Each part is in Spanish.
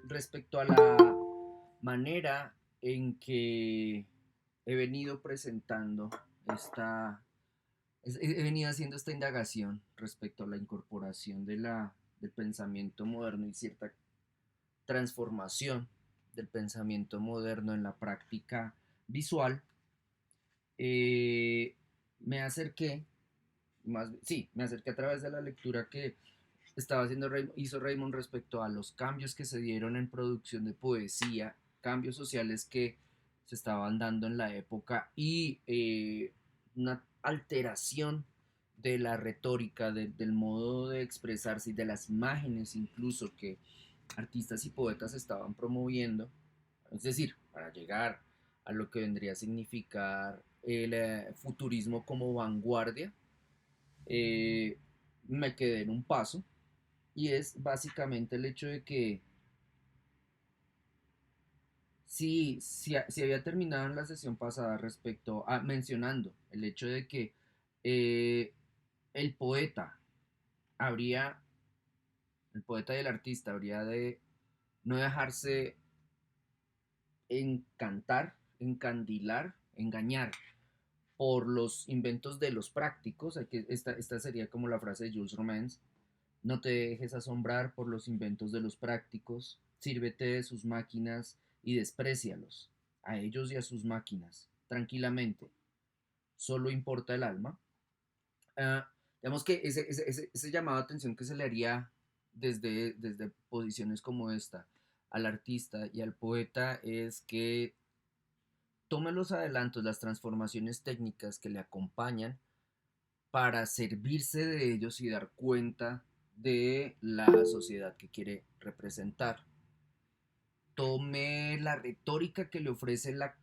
Respecto a la manera en que he venido presentando esta, he venido haciendo esta indagación respecto a la incorporación del pensamiento moderno y cierta transformación del pensamiento moderno en la práctica visual, eh, me acerqué, sí, me acerqué a través de la lectura que hizo Raymond respecto a los cambios que se dieron en producción de poesía, cambios sociales que se estaban dando en la época y una alteración de la retórica, del modo de expresarse y de las imágenes incluso que artistas y poetas estaban promoviendo, es decir, para llegar a lo que vendría a significar el futurismo como vanguardia, eh, me quedé en un paso y es básicamente el hecho de que si había terminado en la sesión pasada respecto a mencionando el hecho de que eh, el poeta habría, el poeta y el artista habría de no dejarse encantar, encandilar, engañar por los inventos de los prácticos. Esta sería como la frase de Jules Romans: no te dejes asombrar por los inventos de los prácticos, sírvete de sus máquinas y desprécialos, a ellos y a sus máquinas, tranquilamente, solo importa el alma. Ah, digamos que ese llamado de atención que se le haría desde posiciones como esta al artista y al poeta es que tome los adelantos, las transformaciones técnicas que le acompañan para servirse de ellos y dar cuenta de la sociedad que quiere representar. Tome la retórica que le ofrece la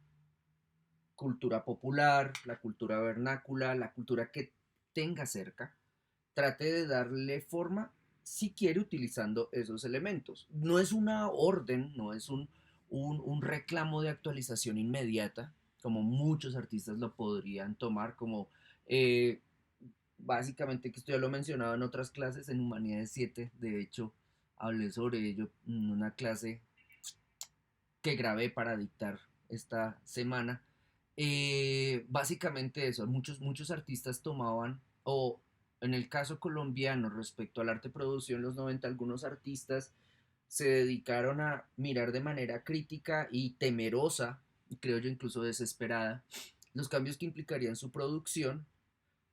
cultura popular, la cultura vernácula, la cultura que tenga cerca, trate de darle forma si quiere utilizando esos elementos. No es una orden, no es un reclamo de actualización inmediata, como muchos artistas lo podrían tomar, como eh, básicamente, que esto ya lo he mencionado en otras clases, en Humanidades 7 de hecho, hablé sobre ello en una clase que grabé para dictar esta semana. Básicamente eso, muchos artistas tomaban, o en el caso colombiano respecto al arte producido en los 90, algunos artistas se dedicaron a mirar de manera crítica y temerosa, y creo yo incluso desesperada, los cambios que implicarían su producción,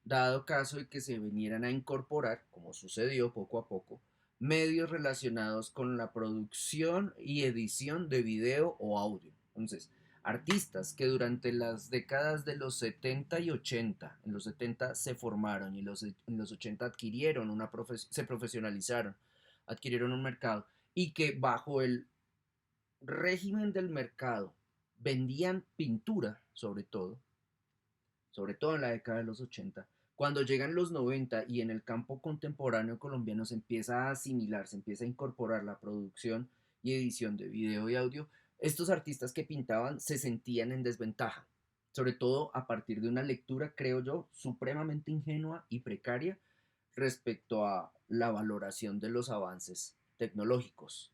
dado caso de que se vinieran a incorporar, como sucedió poco a poco, medios relacionados con la producción y edición de video o audio. Entonces, artistas que durante las décadas de los 70 y 80, en los 70 se formaron y en los 80 adquirieron se profesionalizaron, adquirieron un mercado y que bajo el régimen del mercado vendían pintura sobre todo en la década de los 80. Cuando llegan los 90 y en el campo contemporáneo colombiano se empieza a asimilar, se empieza a incorporar la producción y edición de video y audio, estos artistas que pintaban se sentían en desventaja, sobre todo a partir de una lectura, creo yo, supremamente ingenua y precaria respecto a la valoración de los avances tecnológicos.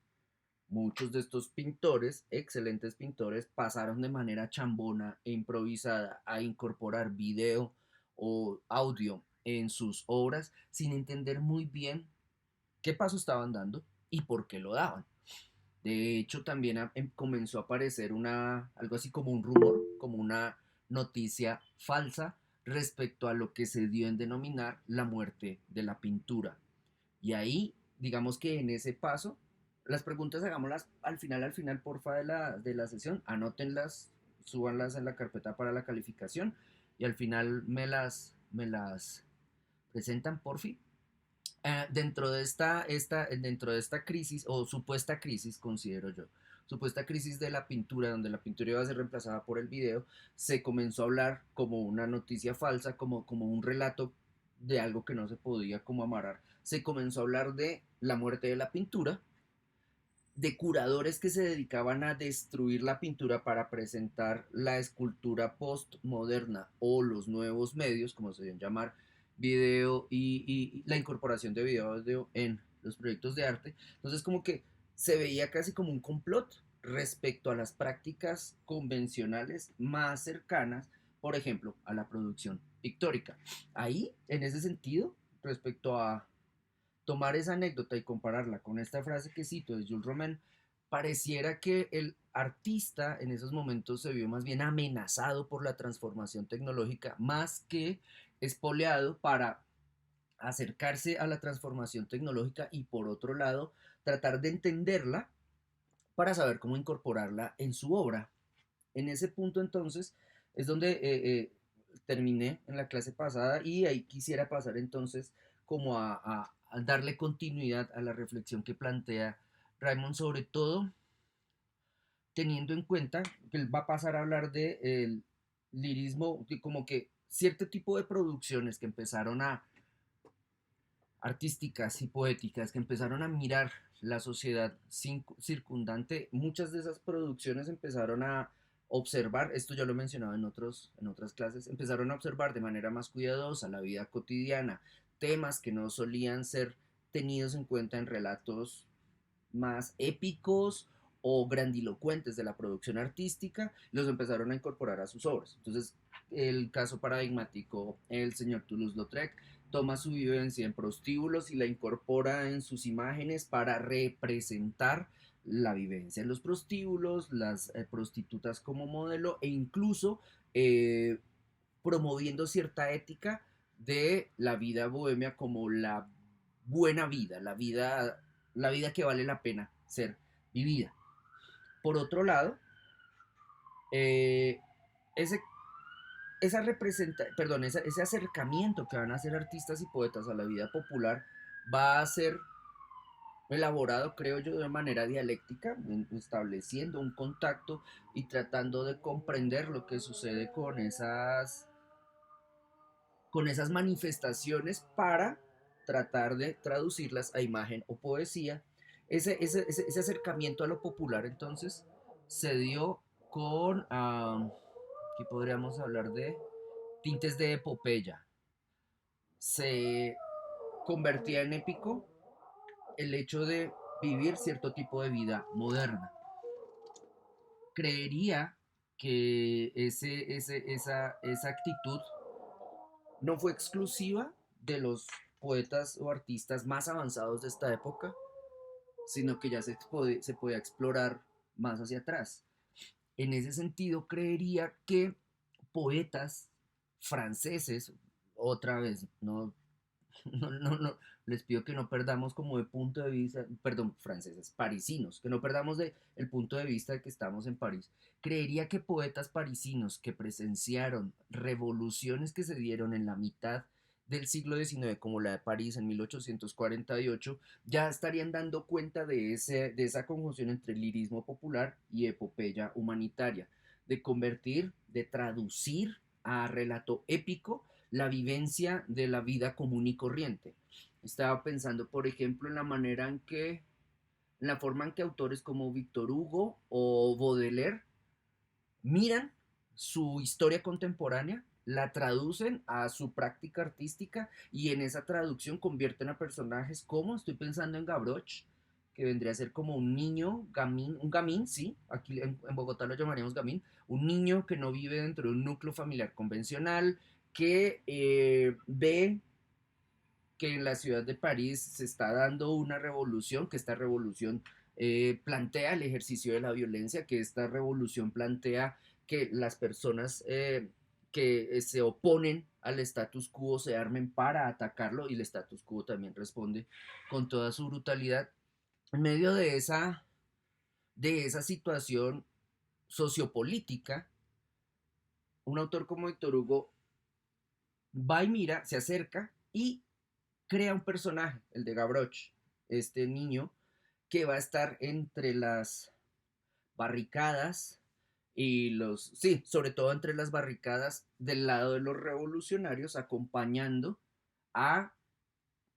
Muchos de estos pintores, excelentes pintores, pasaron de manera chambona e improvisada a incorporar video o audio en sus obras sin entender muy bien qué paso estaban dando y por qué lo daban. De hecho, también comenzó a aparecer algo así como un rumor, como una noticia falsa respecto a lo que se dio en denominar la muerte de la pintura. Y ahí, digamos que en ese paso, las preguntas hagámoslas al final, porfa, de la sesión, anótenlas, súbanlas en la carpeta para la calificación y al final me las presentan, porfi. Dentro de esta crisis, o supuesta crisis, considero yo, supuesta crisis de la pintura, donde la pintura iba a ser reemplazada por el video, se comenzó a hablar como una noticia falsa, como un relato de algo que no se podía como amarrar. Se comenzó a hablar de la muerte de la pintura, de curadores que se dedicaban a destruir la pintura para presentar la escultura postmoderna o los nuevos medios, como se deben llamar, video y la incorporación de video en los proyectos de arte. Entonces como que se veía casi como un complot respecto a las prácticas convencionales más cercanas, por ejemplo, a la producción pictórica. Ahí, en ese sentido, respecto a tomar esa anécdota y compararla con esta frase que cito de Jules Romain, pareciera que el artista en esos momentos se vio más bien amenazado por la transformación tecnológica, más que espoleado para acercarse a la transformación tecnológica y por otro lado tratar de entenderla para saber cómo incorporarla en su obra. En ese punto entonces es donde terminé en la clase pasada y ahí quisiera pasar entonces como a darle continuidad a la reflexión que plantea Raymond, sobre todo teniendo en cuenta que él va a pasar a hablar de el lirismo, de como que cierto tipo de producciones que empezaron a artísticas y poéticas que empezaron a mirar la sociedad circundante, muchas de esas producciones empezaron a observar, esto ya lo he mencionado en otras clases, empezaron a observar de manera más cuidadosa la vida cotidiana, temas que no solían ser tenidos en cuenta en relatos más épicos o grandilocuentes de la producción artística, los empezaron a incorporar a sus obras. Entonces, el caso paradigmático, el señor Toulouse-Lautrec toma su vivencia en prostíbulos y la incorpora en sus imágenes para representar la vivencia en los prostíbulos, las prostitutas como modelo e incluso eh, promoviendo cierta ética de la vida bohemia como la buena vida, la vida que vale la pena ser vivida. Por otro lado, eh, ese, ese acercamiento que van a hacer artistas y poetas a la vida popular va a ser elaborado, creo yo, de manera dialéctica, estableciendo un contacto y tratando de comprender lo que sucede con esas manifestaciones para tratar de traducirlas a imagen o poesía. Ese acercamiento a lo popular entonces se dio con, aquí podríamos hablar de tintes de epopeya. Se convertía en épico el hecho de vivir cierto tipo de vida moderna. Creería que esa actitud no fue exclusiva de los poetas o artistas más avanzados de esta época, sino que ya se podía explorar más hacia atrás. En ese sentido, creería que poetas franceses, otra vez, no, no, les pido que no perdamos como de punto de vista, perdón, franceses, parisinos, que no perdamos el punto de vista de que estamos en París. Creería que poetas parisinos que presenciaron revoluciones que se dieron en la mitad del siglo XIX, como la de París en 1848, ya estarían dando cuenta de esa conjunción entre lirismo popular y epopeya humanitaria, de convertir, de traducir a relato épico la vivencia de la vida común y corriente. Estaba pensando, por ejemplo, en la manera en que, en la forma en que autores como Víctor Hugo o Baudelaire miran su historia contemporánea, la traducen a su práctica artística y en esa traducción convierten a personajes como, estoy pensando en Gavroche, que vendría a ser como un niño, gamín, un gamín, sí, aquí en Bogotá lo llamaríamos gamín, un niño que no vive dentro de un núcleo familiar convencional, que ve que en la ciudad de París se está dando una revolución, que esta revolución plantea el ejercicio de la violencia, que esta revolución plantea que las personas que se oponen al status quo se armen para atacarlo y el status quo también responde con toda su brutalidad. En medio de esa situación sociopolítica, un autor como Víctor Hugo va y mira, se acerca y crea un personaje, el de Gavroche, este niño que va a estar entre las barricadas y sí, sobre todo entre las barricadas del lado de los revolucionarios, acompañando a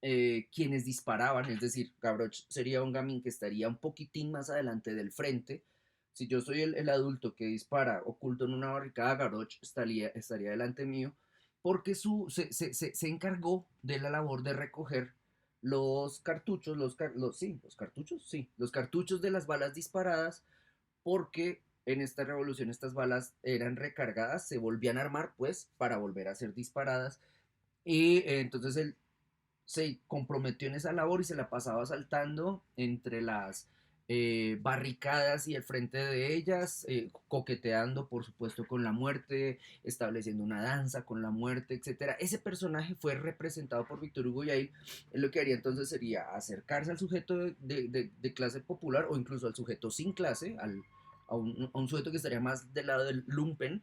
quienes disparaban, es decir, Gavroche sería un gamín que estaría un poquitín más adelante del frente. Si yo soy el adulto que dispara oculto en una barricada, Gavroche estaría delante mío, porque se encargó de la labor de recoger los cartuchos, los cartuchos, sí, los cartuchos de las balas disparadas, porque en esta revolución estas balas eran recargadas, se volvían a armar pues para volver a ser disparadas y entonces él se comprometió en esa labor y se la pasaba saltando entre las barricadas y el frente de ellas, coqueteando por supuesto con la muerte, estableciendo una danza con la muerte, etcétera. Ese personaje fue representado por Víctor Hugo y ahí él lo que haría entonces sería acercarse al sujeto de clase popular o incluso al sujeto sin clase, a un sujeto que estaría más del lado del lumpen,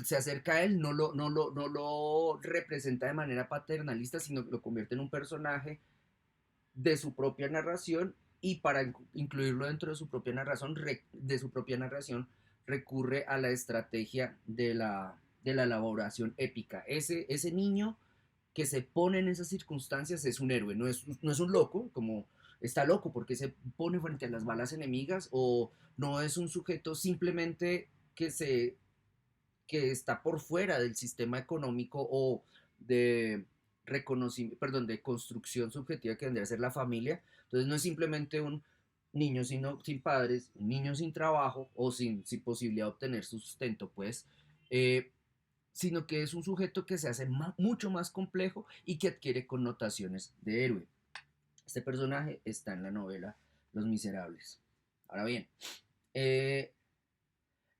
se acerca a él, no lo representa de manera paternalista, sino que lo convierte en un personaje de su propia narración y para incluirlo dentro de su propia narración recurre a la estrategia de la elaboración épica. Ese niño que se pone en esas circunstancias es un héroe, no es un loco, como está loco porque se pone frente a las balas enemigas, o no es un sujeto simplemente que está por fuera del sistema económico o de reconocimiento, perdón, de construcción subjetiva que vendría a ser la familia. Entonces no es simplemente un niño sin padres, un niño sin trabajo o sin posibilidad de obtener sustento, pues, eh, sino que es un sujeto que se hace mucho más complejo y que adquiere connotaciones de héroe. Este personaje está en la novela Los Miserables. Ahora bien, eh,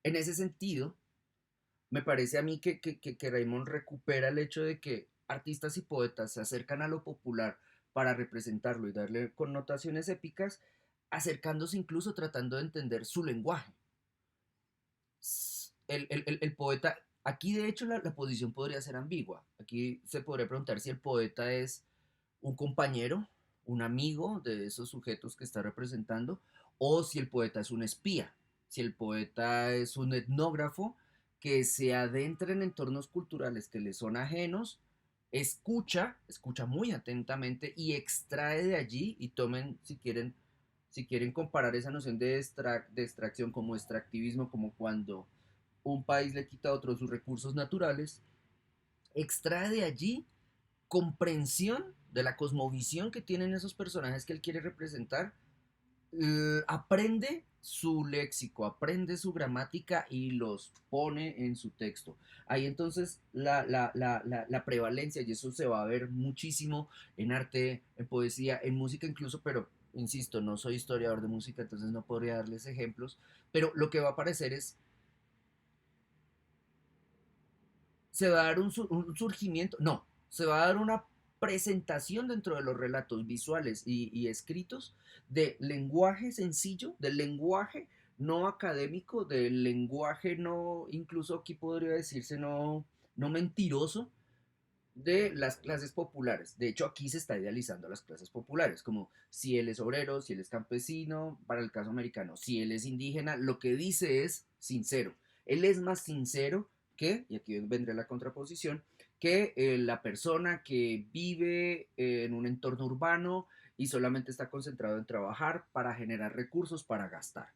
en ese sentido, me parece a mí que Raymond recupera el hecho de que artistas y poetas se acercan a lo popular para representarlo y darle connotaciones épicas, acercándose incluso tratando de entender su lenguaje. El poeta, aquí de hecho la posición podría ser ambigua. Aquí se podría preguntar si el poeta es un compañero, un amigo de esos sujetos que está representando, o si el poeta es un espía, si el poeta es un etnógrafo que se adentra en entornos culturales que le son ajenos, escucha muy atentamente y extrae de allí, y tomen si quieren comparar esa noción de extracción como extractivismo, como cuando un país le quita a otro sus recursos naturales, extrae de allí comprensión de la cosmovisión que tienen esos personajes que él quiere representar, aprende su léxico, aprende su gramática y los pone en su texto. Ahí entonces la prevalencia, y eso se va a ver muchísimo en arte, en poesía, en música incluso, pero insisto, no soy historiador de música, entonces no podría darles ejemplos, pero lo que va a aparecer es, se va a dar un surgimiento, no, se va a dar una presentación dentro de los relatos visuales y escritos de lenguaje sencillo, del lenguaje no académico, del lenguaje no, incluso aquí podría decirse no mentiroso, de las clases populares. De hecho, aquí se está idealizando a las clases populares, como si él es obrero, si él es campesino, para el caso americano, si él es indígena, lo que dice es sincero. Él es más sincero que, y aquí vendrá la contraposición, que la persona que vive en un entorno urbano y solamente está concentrado en trabajar para generar recursos para gastar.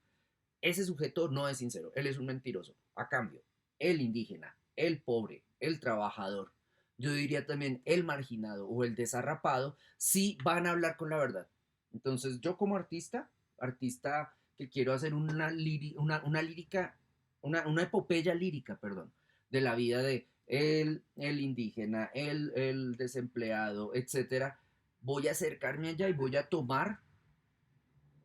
Ese sujeto no es sincero, él es un mentiroso. A cambio, el indígena, el pobre, el trabajador, yo diría también el marginado o el desarrapado, sí van a hablar con la verdad. Entonces, yo como artista que quiero hacer una lírica, una epopeya lírica, perdón, de la vida de el indígena, el desempleado, etcétera, voy a acercarme allá y voy a tomar,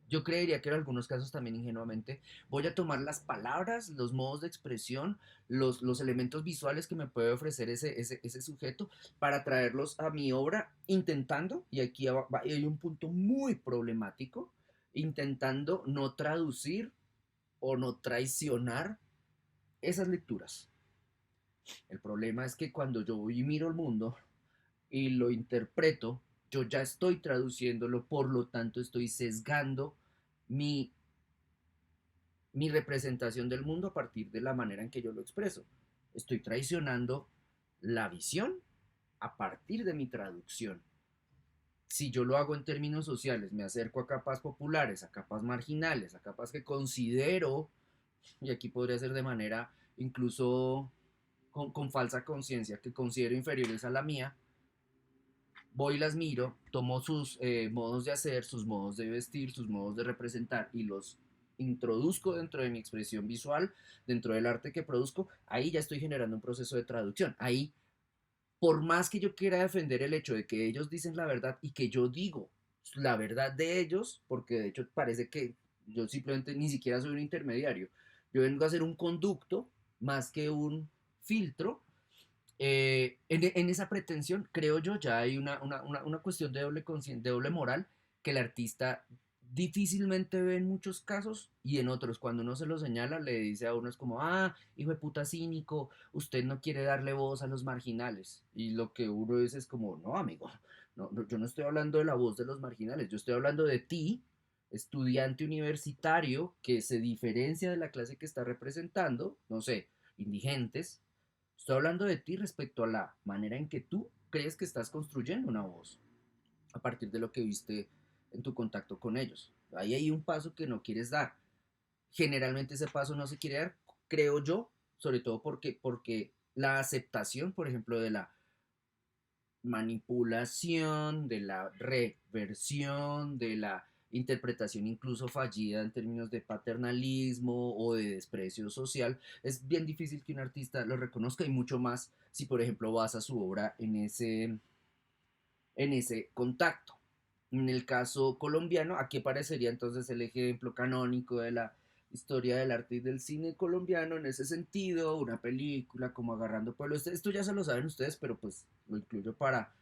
yo creería que en algunos casos también ingenuamente, voy a tomar las palabras, los modos de expresión, los elementos visuales que me puede ofrecer ese sujeto para traerlos a mi obra, intentando, y aquí hay un punto muy problemático, intentando no traducir o no traicionar esas lecturas. El problema es que cuando yo voy y miro el mundo y lo interpreto, yo ya estoy traduciéndolo, por lo tanto estoy sesgando mi mi representación del mundo a partir de la manera en que yo lo expreso. Estoy traicionando la visión a partir de mi traducción. Si yo lo hago en términos sociales, me acerco a capas populares, a capas marginales, a capas que considero, y aquí podría ser de manera incluso con falsa conciencia, que considero inferiores a la mía, voy y las miro, tomo sus modos de hacer, sus modos de vestir, sus modos de representar y los introduzco dentro de mi expresión visual, dentro del arte que produzco, ahí ya estoy generando un proceso de traducción. Ahí, por más que yo quiera defender el hecho de que ellos dicen la verdad y que yo digo la verdad de ellos, porque de hecho parece que yo simplemente ni siquiera soy un intermediario, yo vengo a ser un conducto más que un filtro. En esa pretensión, creo yo, ya hay una cuestión de de doble moral que el artista difícilmente ve en muchos casos y en otros, cuando uno se lo señala, le dice a uno es como, ah, hijo de puta cínico, usted no quiere darle voz a los marginales. Y lo que uno dice es como, no, amigo, yo no estoy hablando de la voz de los marginales, yo estoy hablando de ti, estudiante universitario que se diferencia de la clase que está representando, no sé, indigentes. Estoy hablando de ti respecto a la manera en que tú crees que estás construyendo una voz a partir de lo que viste en tu contacto con ellos. Ahí hay un paso que no quieres dar. Generalmente ese paso no se quiere dar, creo yo, sobre todo porque la aceptación, por ejemplo, de la manipulación, de la reversión, de la interpretación incluso fallida en términos de paternalismo o de desprecio social, es bien difícil que un artista lo reconozca y mucho más si por ejemplo basa su obra en ese contacto. En el caso colombiano, aquí aparecería entonces el ejemplo canónico de la historia del arte y del cine colombiano en ese sentido, una película como Agarrando Pueblo. Esto ya se lo saben ustedes, pero pues lo incluyo para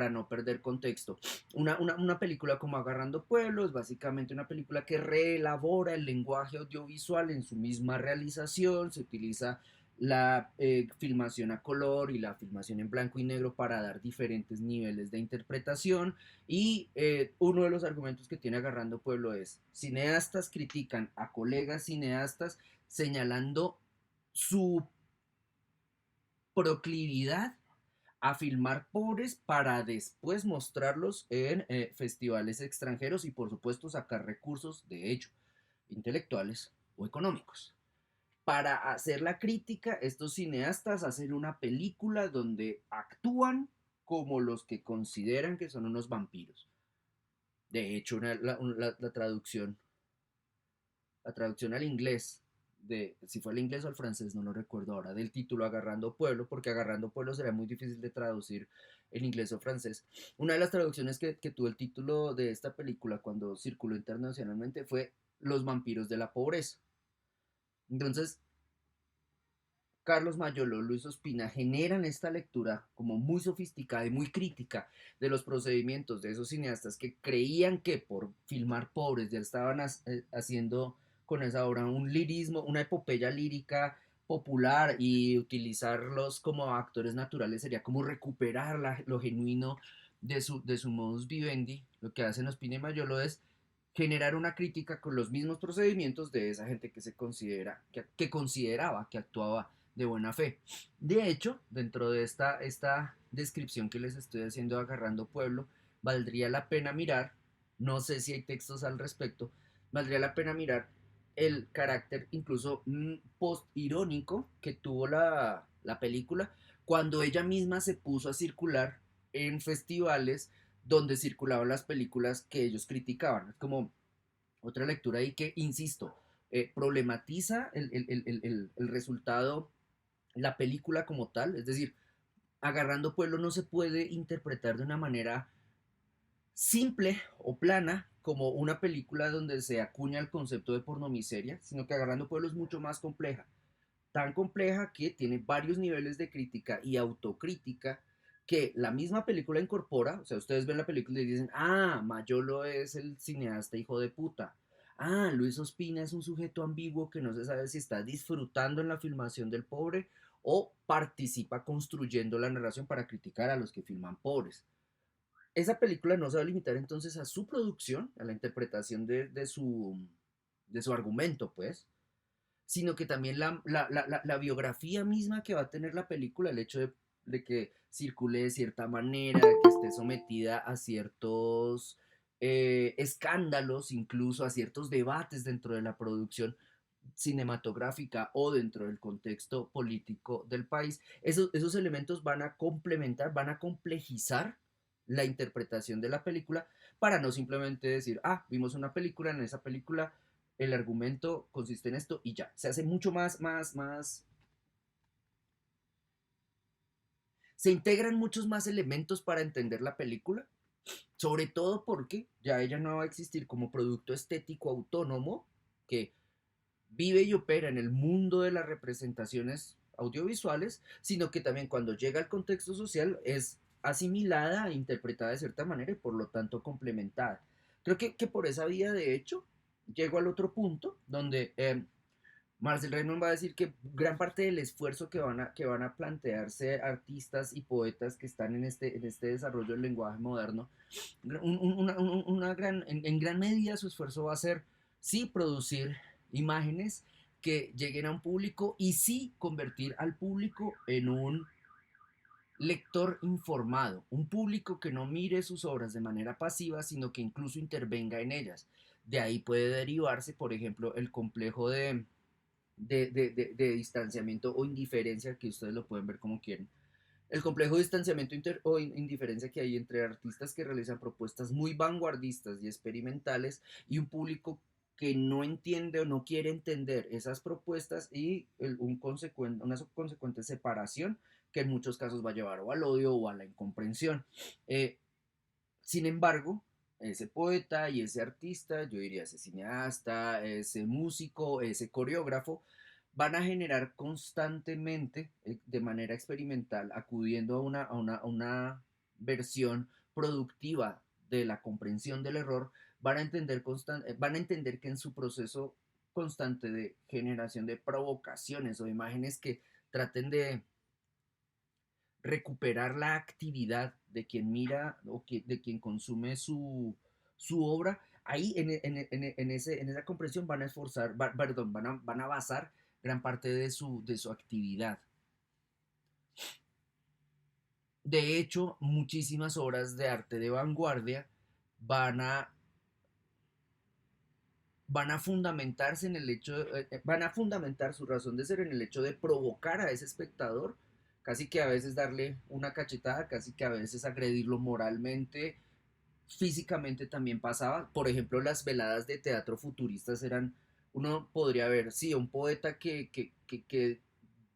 no perder contexto. Una película como Agarrando Pueblo es básicamente una película que reelabora el lenguaje audiovisual en su misma realización, se utiliza la filmación a color y la filmación en blanco y negro para dar diferentes niveles de interpretación. Y uno de los argumentos que tiene Agarrando Pueblo es, cineastas critican a colegas cineastas señalando su proclividad a filmar pobres para después mostrarlos en festivales extranjeros y por supuesto sacar recursos de ello, intelectuales o económicos. Para hacer la crítica, estos cineastas hacen una película donde actúan como los que consideran que son unos vampiros. De hecho, la traducción al inglés, de si fue al inglés o al francés, no lo recuerdo ahora, del título Agarrando Pueblo, porque Agarrando Pueblo será muy difícil de traducir en inglés o francés. Una de las traducciones que tuvo el título de esta película cuando circuló internacionalmente fue Los vampiros de la pobreza. Entonces, Carlos Mayolo, Luis Ospina generan esta lectura como muy sofisticada y muy crítica de los procedimientos de esos cineastas que creían que por filmar pobres ya estaban haciendo con esa obra un lirismo, una epopeya lírica popular y utilizarlos como actores naturales sería como recuperar lo genuino de su modus vivendi. Lo que hacen Ospina y Mayolo es generar una crítica con los mismos procedimientos de esa gente que se considera, que consideraba que actuaba de buena fe. De hecho, dentro de esta descripción que les estoy haciendo Agarrando Pueblo, valdría la pena mirar, no sé si hay textos al respecto, valdría la pena mirar el carácter incluso post-irónico que tuvo la película cuando ella misma se puso a circular en festivales donde circulaban las películas que ellos criticaban. Es como otra lectura ahí que, insisto, problematiza el resultado, la película como tal, es decir, Agarrando Pueblo no se puede interpretar de una manera simple o plana como una película donde se acuña el concepto de pornomiseria, sino que Agarrando Pueblo es mucho más compleja, tan compleja que tiene varios niveles de crítica y autocrítica que la misma película incorpora. O sea, ustedes ven la película y dicen, ah, Mayolo es el cineasta hijo de puta. Ah, Luis Ospina es un sujeto ambiguo que no se sabe si está disfrutando en la filmación del pobre o participa construyendo la narración para criticar a los que filman pobres. Esa película no se va a limitar entonces a su producción, a la interpretación de su argumento, pues, sino que también la biografía misma que va a tener la película, el hecho de que circule de cierta manera, que esté sometida a ciertos escándalos, incluso a ciertos debates dentro de la producción cinematográfica o dentro del contexto político del país, esos elementos van a complementar, van a complejizar la interpretación de la película para no simplemente decir, ah, vimos una película, en esa película el argumento consiste en esto y ya. Se hace mucho más. Se integran muchos más elementos para entender la película, sobre todo porque ya ella no va a existir como producto estético autónomo que vive y opera en el mundo de las representaciones audiovisuales, sino que también cuando llega al contexto social es asimilada e interpretada de cierta manera y por lo tanto complementada. Creo que por esa vía, de hecho, llego al otro punto donde Marcel Raymond va a decir que gran parte del esfuerzo que van a plantearse artistas y poetas que están en este desarrollo del lenguaje moderno, en gran medida su esfuerzo va a ser, sí, producir imágenes que lleguen a un público y sí convertir al público en un lector informado, un público que no mire sus obras de manera pasiva, sino que incluso intervenga en ellas. De ahí puede derivarse, por ejemplo, el complejo de distanciamiento o indiferencia, que ustedes lo pueden ver como quieren. El complejo de distanciamiento o indiferencia que hay entre artistas que realizan propuestas muy vanguardistas y experimentales y un público que no entiende o no quiere entender esas propuestas y una consecuente separación que en muchos casos va a llevar o al odio o a la incomprensión. Eh, Sin embargo, ese poeta y ese artista, yo diría ese cineasta, ese músico, ese coreógrafo, van a generar constantemente, de manera experimental, acudiendo a una versión productiva de la comprensión del error, van a entender que en su proceso constante de generación de provocaciones o imágenes que traten de recuperar la actividad de quien mira de quien consume su obra, ahí en esa comprensión van a esforzar, perdón, van a basar gran parte de su actividad. De hecho, muchísimas obras de arte de vanguardia van a, van a fundamentarse en el hecho, van a fundamentar su razón de ser en el hecho de provocar a ese espectador, casi que a veces darle una cachetada, casi que a veces agredirlo moralmente, físicamente también pasaba. Por ejemplo, las veladas de teatro futuristas eran, uno podría ver, sí, un poeta que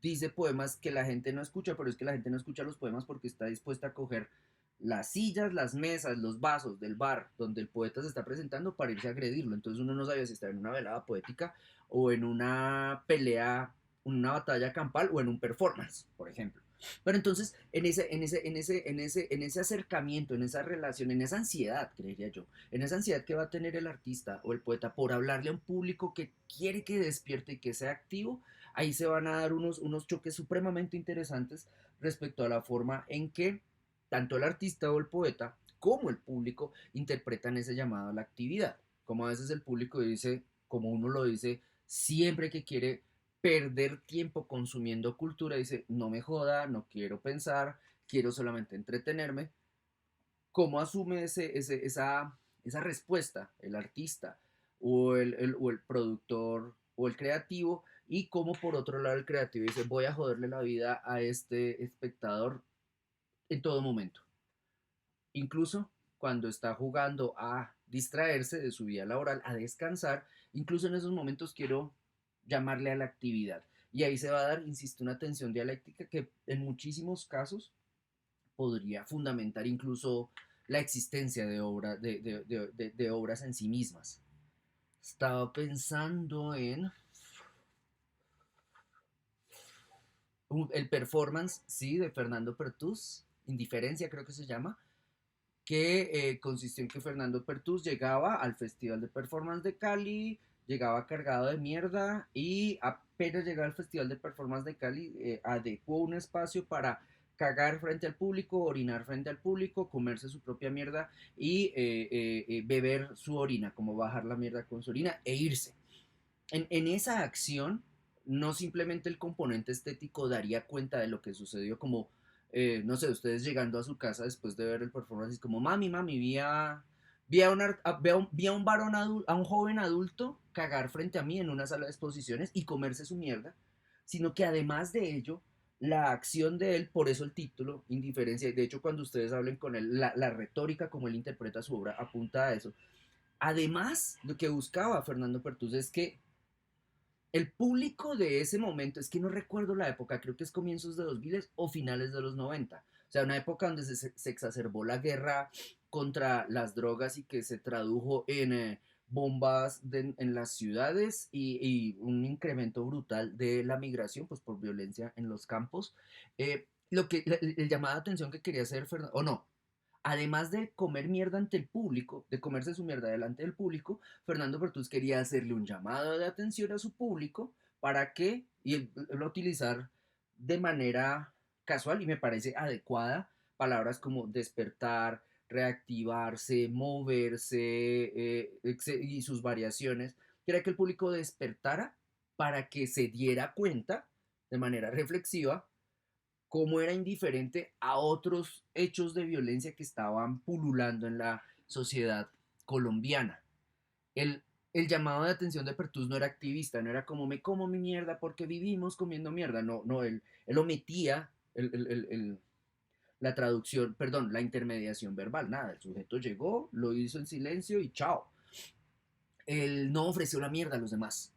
dice poemas que la gente no escucha, pero es que la gente no escucha los poemas porque está dispuesta a coger las sillas, las mesas, los vasos del bar donde el poeta se está presentando para irse a agredirlo. Entonces uno no sabía si estaba en una velada poética o en una pelea, una batalla campal o en un performance, por ejemplo. Pero entonces, en ese acercamiento, en esa relación, en esa ansiedad, creería yo, en esa ansiedad que va a tener el artista o el poeta por hablarle a un público que quiere que despierte y que sea activo, ahí se van a dar unos choques supremamente interesantes respecto a la forma en que tanto el artista o el poeta como el público interpretan ese llamado a la actividad. Como a veces el público dice, como uno lo dice, siempre que quiere perder tiempo consumiendo cultura, dice, no me joda, no quiero pensar, quiero solamente entretenerme. ¿Cómo asume esa respuesta el artista o el productor o el creativo? Y cómo por otro lado el creativo dice, voy a joderle la vida a este espectador en todo momento. Incluso cuando está jugando a distraerse de su vida laboral, a descansar, incluso en esos momentos quiero llamarle a la actividad. Y ahí se va a dar, insisto, una tensión dialéctica que en muchísimos casos podría fundamentar incluso la existencia de obras en sí mismas. Estaba pensando en el performance, sí, de Fernando Pertús, Indiferencia creo que se llama, que consistió en que Fernando Pertús llegaba al Festival de Performance de Cali, llegaba cargado de mierda y apenas llegaba al Festival de Performance de Cali, adecuó un espacio para cagar frente al público, orinar frente al público, comerse su propia mierda y beber su orina, como bajar la mierda con su orina e irse. En esa acción, no simplemente el componente estético daría cuenta de lo que sucedió, como, no sé, ustedes llegando a su casa después de ver el performance, como, mami, vi a un varón a un joven adulto cagar frente a mí en una sala de exposiciones y comerse su mierda, sino que además de ello, la acción de él, por eso el título, indiferencia. De hecho, cuando ustedes hablen con él, la retórica como él interpreta su obra apunta a eso. Además, lo que buscaba Fernando Pertús es que el público de ese momento, es que no recuerdo la época, creo que es comienzos de 2000 o finales de los 90. O sea, una época donde se exacerbó la guerra contra las drogas y que se tradujo en bombas en las ciudades y un incremento brutal de la migración, pues por violencia en los campos. El llamado de atención que quería hacer Fernando, o no, además de comer mierda ante el público, de comerse su mierda delante del público, Fernando Bertús quería hacerle un llamado de atención a su público para que, y él lo utilizar de manera casual y me parece adecuada, palabras como despertar, reactivarse, moverse y sus variaciones, quería que el público despertara para que se diera cuenta de manera reflexiva cómo era indiferente a otros hechos de violencia que estaban pululando en la sociedad colombiana. El, el llamado de atención de Pertus no era activista, no era como me como mi mierda porque vivimos comiendo mierda, no, no, él omitía la traducción, perdón, la intermediación verbal, nada, el sujeto llegó, lo hizo en silencio y chao. Él no ofreció la mierda a los demás.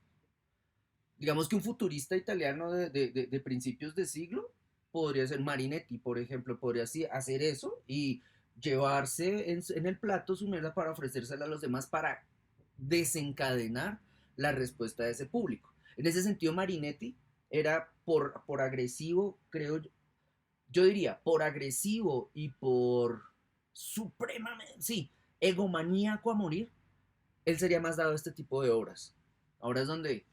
Digamos que un futurista italiano de principios de siglo podría ser Marinetti, por ejemplo, podría así hacer eso y llevarse en el plato su mierda para ofrecérsela a los demás para desencadenar la respuesta de ese público. En ese sentido, Marinetti era por agresivo, creo yo diría, por agresivo y por supremamente, sí, egomaníaco a morir, él sería más dado a este tipo de obras. Obras donde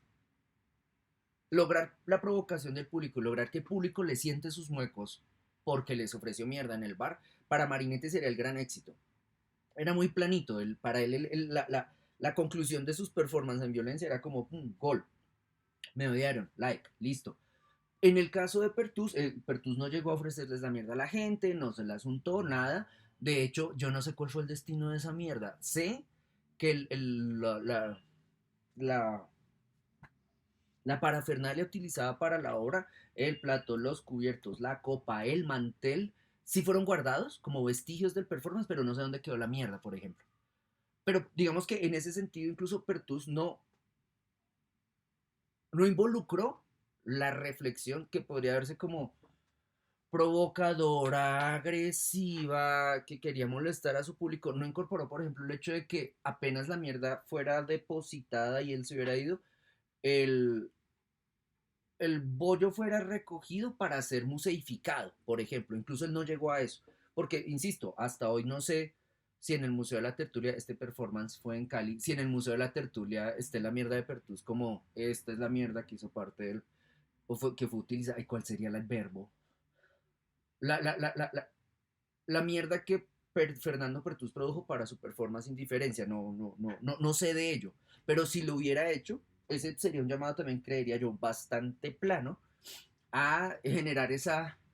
lograr la provocación del público, lograr que el público le siente sus muecos porque les ofreció mierda en el bar, para Marinete sería el gran éxito. Era muy planito, para él la conclusión de sus performances en violencia era como, gol, me odiaron, like, listo. En el caso de Pertus, Pertus no llegó a ofrecerles la mierda a la gente, no se la asuntó, nada. De hecho, yo no sé cuál fue el destino de esa mierda. Sé que la la parafernalia utilizada para la obra, el plato, los cubiertos, la copa, el mantel, sí fueron guardados como vestigios del performance, pero no sé dónde quedó la mierda, por ejemplo. Pero digamos que en ese sentido, incluso Pertus no involucró la reflexión que podría verse como provocadora, agresiva, que quería molestar a su público. No incorporó, por ejemplo, el hecho de que apenas la mierda fuera depositada y él se hubiera ido, el, el bollo fuera recogido para ser museificado, por ejemplo. Incluso él no llegó a eso. Porque, insisto, hasta hoy no sé si en el Museo de la Tertulia este performance fue en Cali, si en el Museo de la Tertulia esté la mierda de Pertus como esta es la mierda que hizo parte del, o fue, que fue utilizada, y cuál sería el verbo. La, la, la, la, la, la mierda que Fernando Pertus produjo para su performance Indiferencia, no sé de ello. Pero si lo hubiera hecho, ese sería un llamado también, creería yo, bastante plano a generar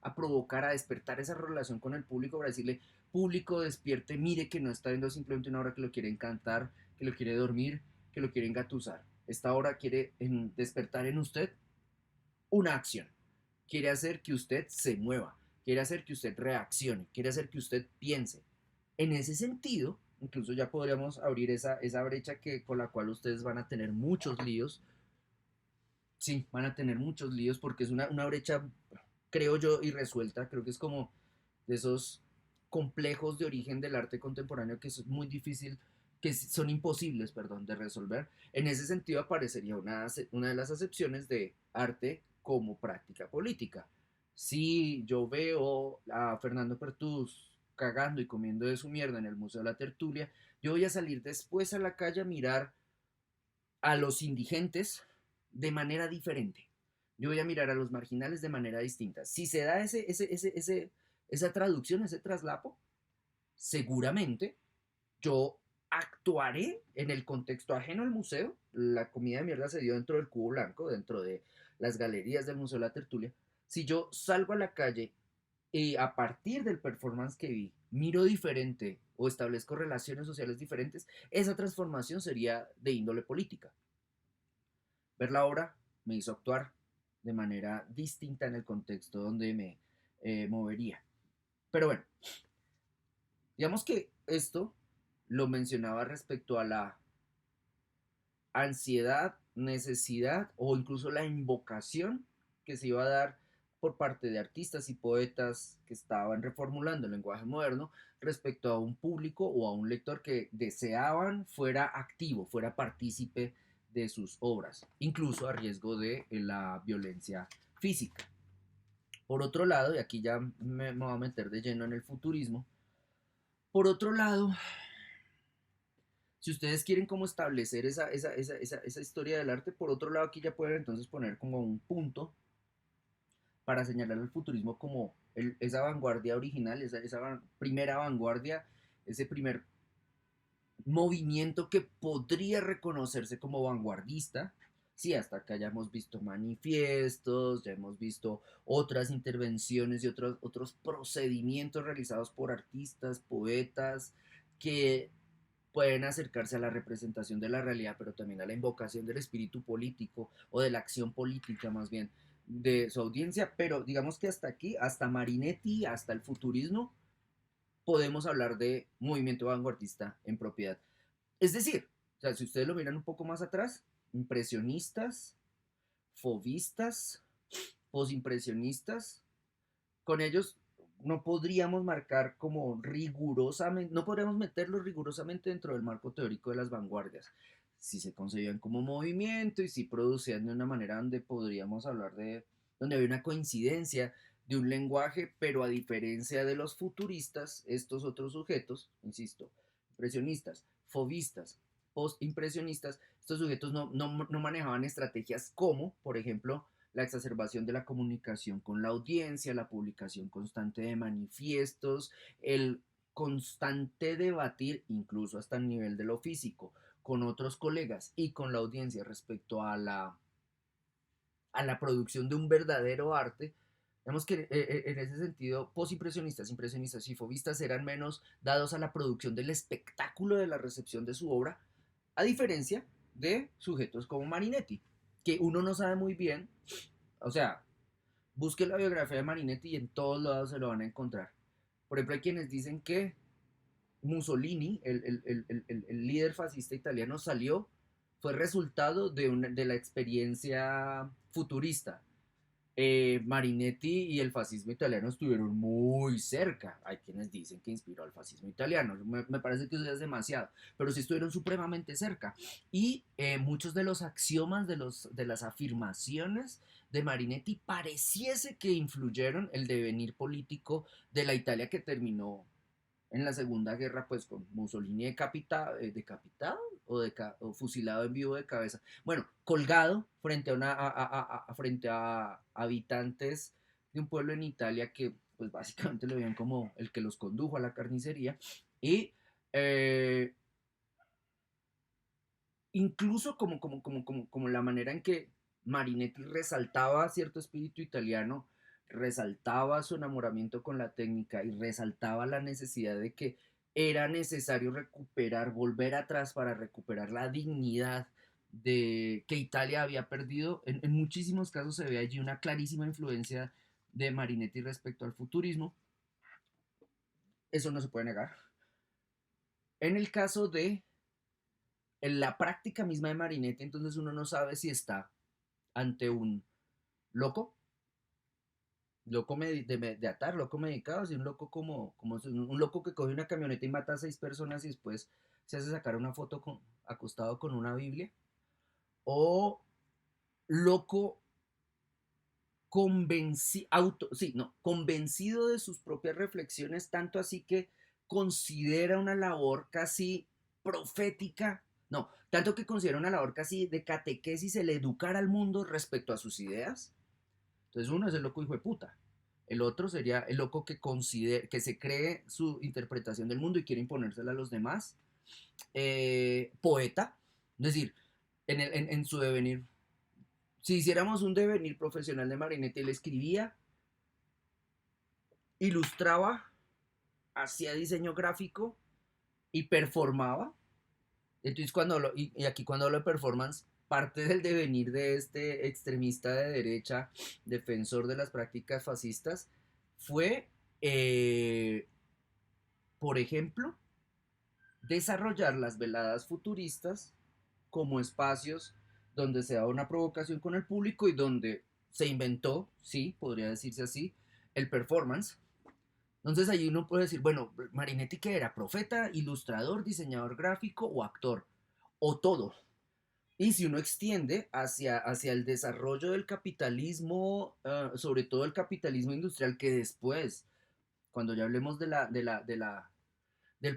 a provocar, a despertar esa relación con el público para decirle, público, despierte, mire que no está viendo simplemente una obra que lo quiere encantar, que lo quiere dormir, que lo quiere engatusar. Esta obra quiere despertar en usted una acción, quiere hacer que usted se mueva, quiere hacer que usted reaccione, quiere hacer que usted piense. En ese sentido, incluso ya podríamos abrir esa brecha con la cual ustedes van a tener muchos líos. Sí, van a tener muchos líos porque es una brecha, creo yo, irresuelta. Creo que es como de esos complejos de origen del arte contemporáneo que es muy difícil, que son imposibles, perdón, de resolver. En ese sentido aparecería una de las acepciones de arte como práctica política. Si yo veo a Fernando Pertús cagando y comiendo de su mierda en el Museo de la Tertulia, yo voy a salir después a la calle a mirar a los indigentes de manera diferente. Yo voy a mirar a los marginales de manera distinta. Si se da esa traducción, ese traslapo, seguramente yo actuaré en el contexto ajeno al museo. La comida de mierda se dio dentro del cubo blanco, dentro de las galerías del Museo de la Tertulia. Si yo salgo a la calle y a partir del performance que vi, miro diferente o establezco relaciones sociales diferentes, esa transformación sería de índole política. Ver la obra me hizo actuar, de manera distinta en el contexto donde me movería. Pero bueno, digamos que esto lo mencionaba respecto a la ansiedad, necesidad o incluso la invocación que se iba a dar por parte de artistas y poetas que estaban reformulando el lenguaje moderno respecto a un público o a un lector que deseaban fuera activo, fuera partícipe de sus obras, incluso a riesgo de la violencia física. Por otro lado, y aquí ya me voy a meter de lleno en el futurismo, por otro lado, si ustedes quieren como establecer esa historia del arte, por otro lado aquí ya pueden entonces poner como un punto para señalar al futurismo como esa vanguardia original, esa primera vanguardia, ese primer movimiento que podría reconocerse como vanguardista. Sí, hasta acá ya hemos visto manifiestos, ya hemos visto otras intervenciones y otros procedimientos realizados por artistas, poetas, que pueden acercarse a la representación de la realidad, pero también a la invocación del espíritu político o de la acción política más bien de su audiencia, pero digamos que hasta aquí, hasta Marinetti, hasta el futurismo, podemos hablar de movimiento vanguardista en propiedad. Es decir, o sea, si ustedes lo miran un poco más atrás, impresionistas, fauvistas, posimpresionistas, con ellos no podríamos marcar como rigurosamente, no podríamos meterlos rigurosamente dentro del marco teórico de las vanguardias. Si se concebían como movimiento y si producían de una manera donde podríamos hablar de, donde había una coincidencia de un lenguaje, pero a diferencia de los futuristas, estos otros sujetos, insisto, impresionistas, fauvistas, postimpresionistas, estos sujetos no manejaban estrategias como, por ejemplo, la exacerbación de la comunicación con la audiencia, la publicación constante de manifiestos, el constante debatir, incluso hasta el nivel de lo físico, con otros colegas y con la audiencia respecto a la producción de un verdadero arte. Vemos que en ese sentido, posimpresionistas, impresionistas y fauvistas eran menos dados a la producción del espectáculo de la recepción de su obra, a diferencia de sujetos como Marinetti, que uno no sabe muy bien, o sea, busque la biografía de Marinetti y en todos lados se lo van a encontrar. Por ejemplo, hay quienes dicen que Mussolini, el líder fascista italiano, salió, fue resultado de la experiencia futurista. Marinetti y el fascismo italiano estuvieron muy cerca. Hay quienes dicen que inspiró al fascismo italiano. Me parece que eso es demasiado, pero sí estuvieron supremamente cerca. Y muchos de los axiomas, de las afirmaciones de Marinetti pareciese que influyeron el devenir político de la Italia que terminó en la Segunda Guerra, pues con Mussolini decapitado o fusilado en vivo de cabeza. Bueno, colgado frente frente a habitantes de un pueblo en Italia que pues básicamente lo veían como el que los condujo a la carnicería y eh, incluso como la manera en que Marinetti resaltaba cierto espíritu italiano, resaltaba su enamoramiento con la técnica y resaltaba la necesidad de que era necesario recuperar, volver atrás para recuperar la dignidad de que Italia había perdido. En muchísimos casos se ve allí una clarísima influencia de Marinetti respecto al futurismo. Eso no se puede negar. En el caso de en la práctica misma de Marinetti, entonces uno no sabe si está ante un loco, de atar, loco medicado, si un loco como un loco que coge una camioneta y mata a 6 personas y después se hace sacar una foto acostado con una Biblia, o loco convencido de sus propias reflexiones, tanto así que considera una labor casi profética, no, tanto que considera una labor casi de catequesis el educar al mundo respecto a sus ideas. Entonces uno es el loco hijo de puta. El otro sería el loco que se cree su interpretación del mundo y quiere imponérsela a los demás. Poeta, es decir, en su devenir, si hiciéramos un devenir profesional de Marinetti, él escribía, ilustraba, hacía diseño gráfico y performaba. Entonces, y aquí cuando hablo de performance, parte del devenir de este extremista de derecha, defensor de las prácticas fascistas, fue, eh, por ejemplo, desarrollar las veladas futuristas como espacios donde se da una provocación con el público y donde se inventó, sí, podría decirse así, el performance. Entonces ahí uno puede decir, bueno, Marinetti que era profeta, ilustrador, diseñador gráfico o actor, o todo. Y si uno extiende hacia el desarrollo del capitalismo, sobre todo el capitalismo industrial, que después, cuando ya hablemos del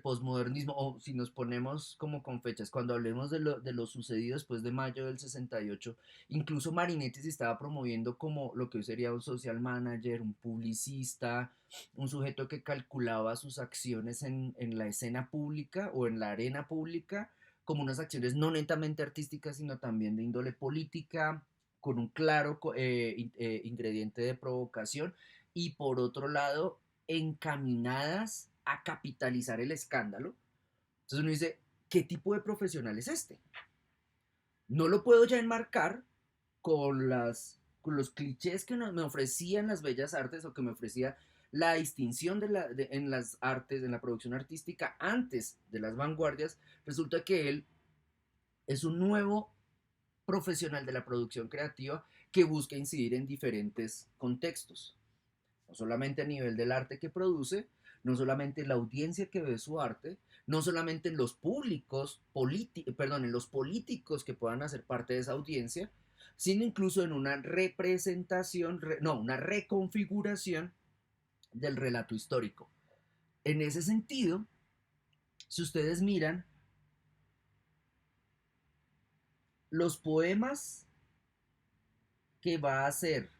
posmodernismo, o si nos ponemos como con fechas, cuando hablemos de lo sucedido después de mayo del 68, incluso Marinetti se estaba promoviendo como lo que hoy sería un social manager, un publicista, un sujeto que calculaba sus acciones en la escena pública o en la arena pública como unas acciones no netamente artísticas, sino también de índole política, con un claro ingrediente de provocación, y por otro lado, encaminadas a capitalizar el escándalo. Entonces uno dice, ¿qué tipo de profesional es este? No lo puedo ya enmarcar con los clichés que me ofrecían las bellas artes o que me ofrecía la distinción en las artes, en la producción artística antes de las vanguardias. Resulta que él es un nuevo profesional de la producción creativa que busca incidir en diferentes contextos, no solamente a nivel del arte que produce, no solamente en la audiencia que ve su arte, no solamente en los públicos, en los políticos que puedan hacer parte de esa audiencia, sino incluso en una representación, no, una reconfiguración del relato histórico. En ese sentido, si ustedes miran los poemas que va a hacer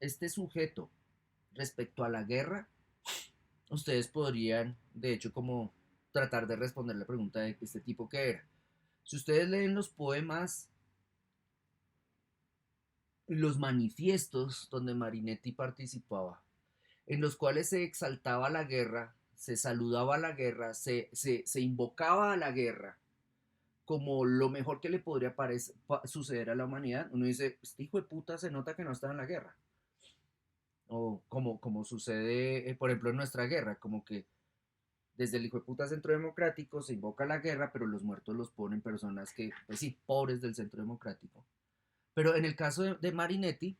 este sujeto respecto a la guerra, ustedes podrían, de hecho, como tratar de responder la pregunta de este tipo que era. Si ustedes leen los poemas, los manifiestos donde Marinetti participaba, en los cuales se exaltaba la guerra, se saludaba a la guerra, se invocaba a la guerra como lo mejor que le podría suceder a la humanidad, uno dice, este hijo de puta se nota que no está en la guerra. O como sucede, por ejemplo, en nuestra guerra, como que desde el hijo de puta centro democrático se invoca la guerra, pero los muertos los ponen personas que, pues sí, pobres del centro democrático. Pero en el caso de Marinetti,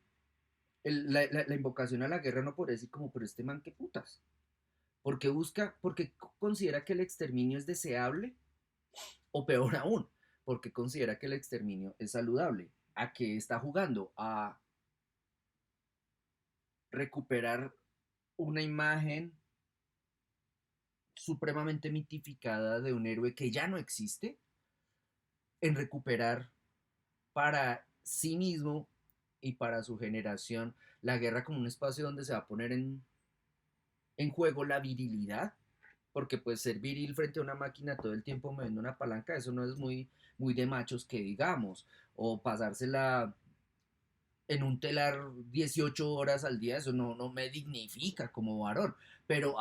la invocación a la guerra no puede decir como, pero este man qué putas. Porque considera que el exterminio es deseable, o peor aún, porque considera que el exterminio es saludable. ¿A qué está jugando? A recuperar una imagen supremamente mitificada de un héroe que ya no existe, en recuperar para sí mismo y para su generación la guerra como un espacio donde se va a poner en juego la virilidad, porque pues ser viril frente a una máquina todo el tiempo moviendo una palanca, eso no es muy de machos que digamos, o pasársela en un telar 18 horas al día, eso no me dignifica como varón. Pero,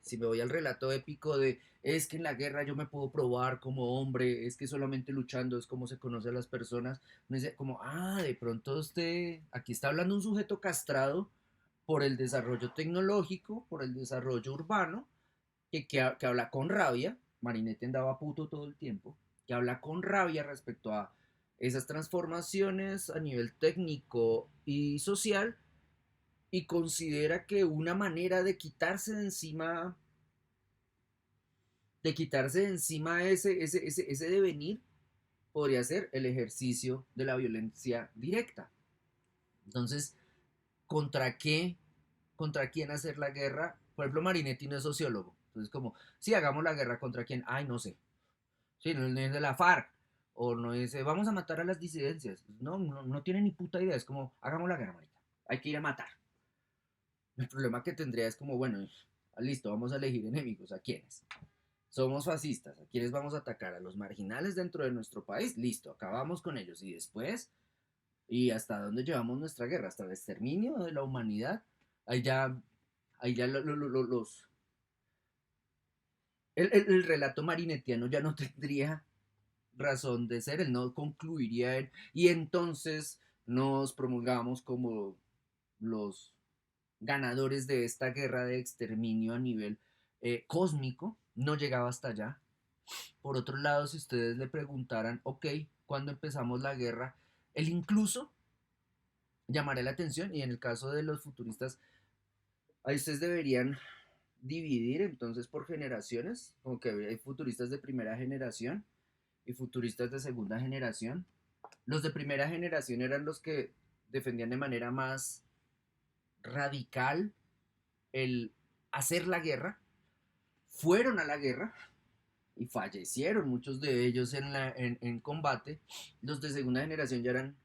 si me voy al relato épico de, es que en la guerra yo me puedo probar como hombre, es que solamente luchando es como se conoce a las personas, me dice como, de pronto usted, aquí está hablando un sujeto castrado por el desarrollo tecnológico, por el desarrollo urbano, que habla con rabia, Marinette andaba puto todo el tiempo, que habla con rabia respecto a esas transformaciones a nivel técnico y social, y considera que una manera de quitarse de encima ese devenir podría ser el ejercicio de la violencia directa. Entonces, ¿contra qué? ¿Contra quién hacer la guerra? Por ejemplo, Marinetti no es sociólogo. Entonces, como, sí, hagamos la guerra contra quién. Ay, no sé. Sí, no es de la FARC. O no dice, vamos a matar a las disidencias. No tiene ni puta idea. Es como, hagamos la guerra, marica. Hay que ir a matar. El problema que tendría es como, bueno, listo, vamos a elegir enemigos. ¿A quiénes? Somos fascistas. ¿A quiénes vamos a atacar? ¿A los marginales dentro de nuestro país? Listo, acabamos con ellos. Y después, ¿y hasta dónde llevamos nuestra guerra? ¿Hasta el exterminio de la humanidad? Ahí ya, ahí ya el relato marinetiano ya no tendría razón de ser, él no concluiría en, y entonces nos promulgamos como los ganadores de esta guerra de exterminio a nivel cósmico, no llegaba hasta allá. Por otro lado, si ustedes le preguntaran, ok, ¿cuándo empezamos la guerra? Él incluso llamaría la atención y en el caso de los futuristas, ahí ustedes deberían dividir entonces por generaciones, como que hay futuristas de primera generación y futuristas de segunda generación. Los de primera generación eran los que defendían de manera más radical el hacer la guerra, fueron a la guerra y fallecieron muchos de ellos en combate. Los de segunda generación ya eran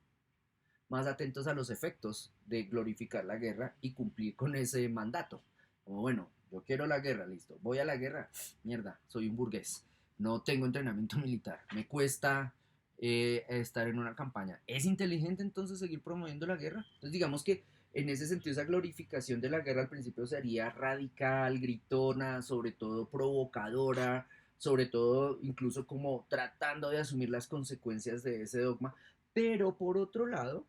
más atentos a los efectos de glorificar la guerra y cumplir con ese mandato. Como bueno, yo quiero la guerra, listo, voy a la guerra, mierda, soy un burgués, no tengo entrenamiento militar, me cuesta estar en una campaña. ¿Es inteligente entonces seguir promoviendo la guerra? Entonces digamos que en ese sentido esa glorificación de la guerra al principio sería radical, gritona, sobre todo provocadora, sobre todo incluso como tratando de asumir las consecuencias de ese dogma, pero por otro lado,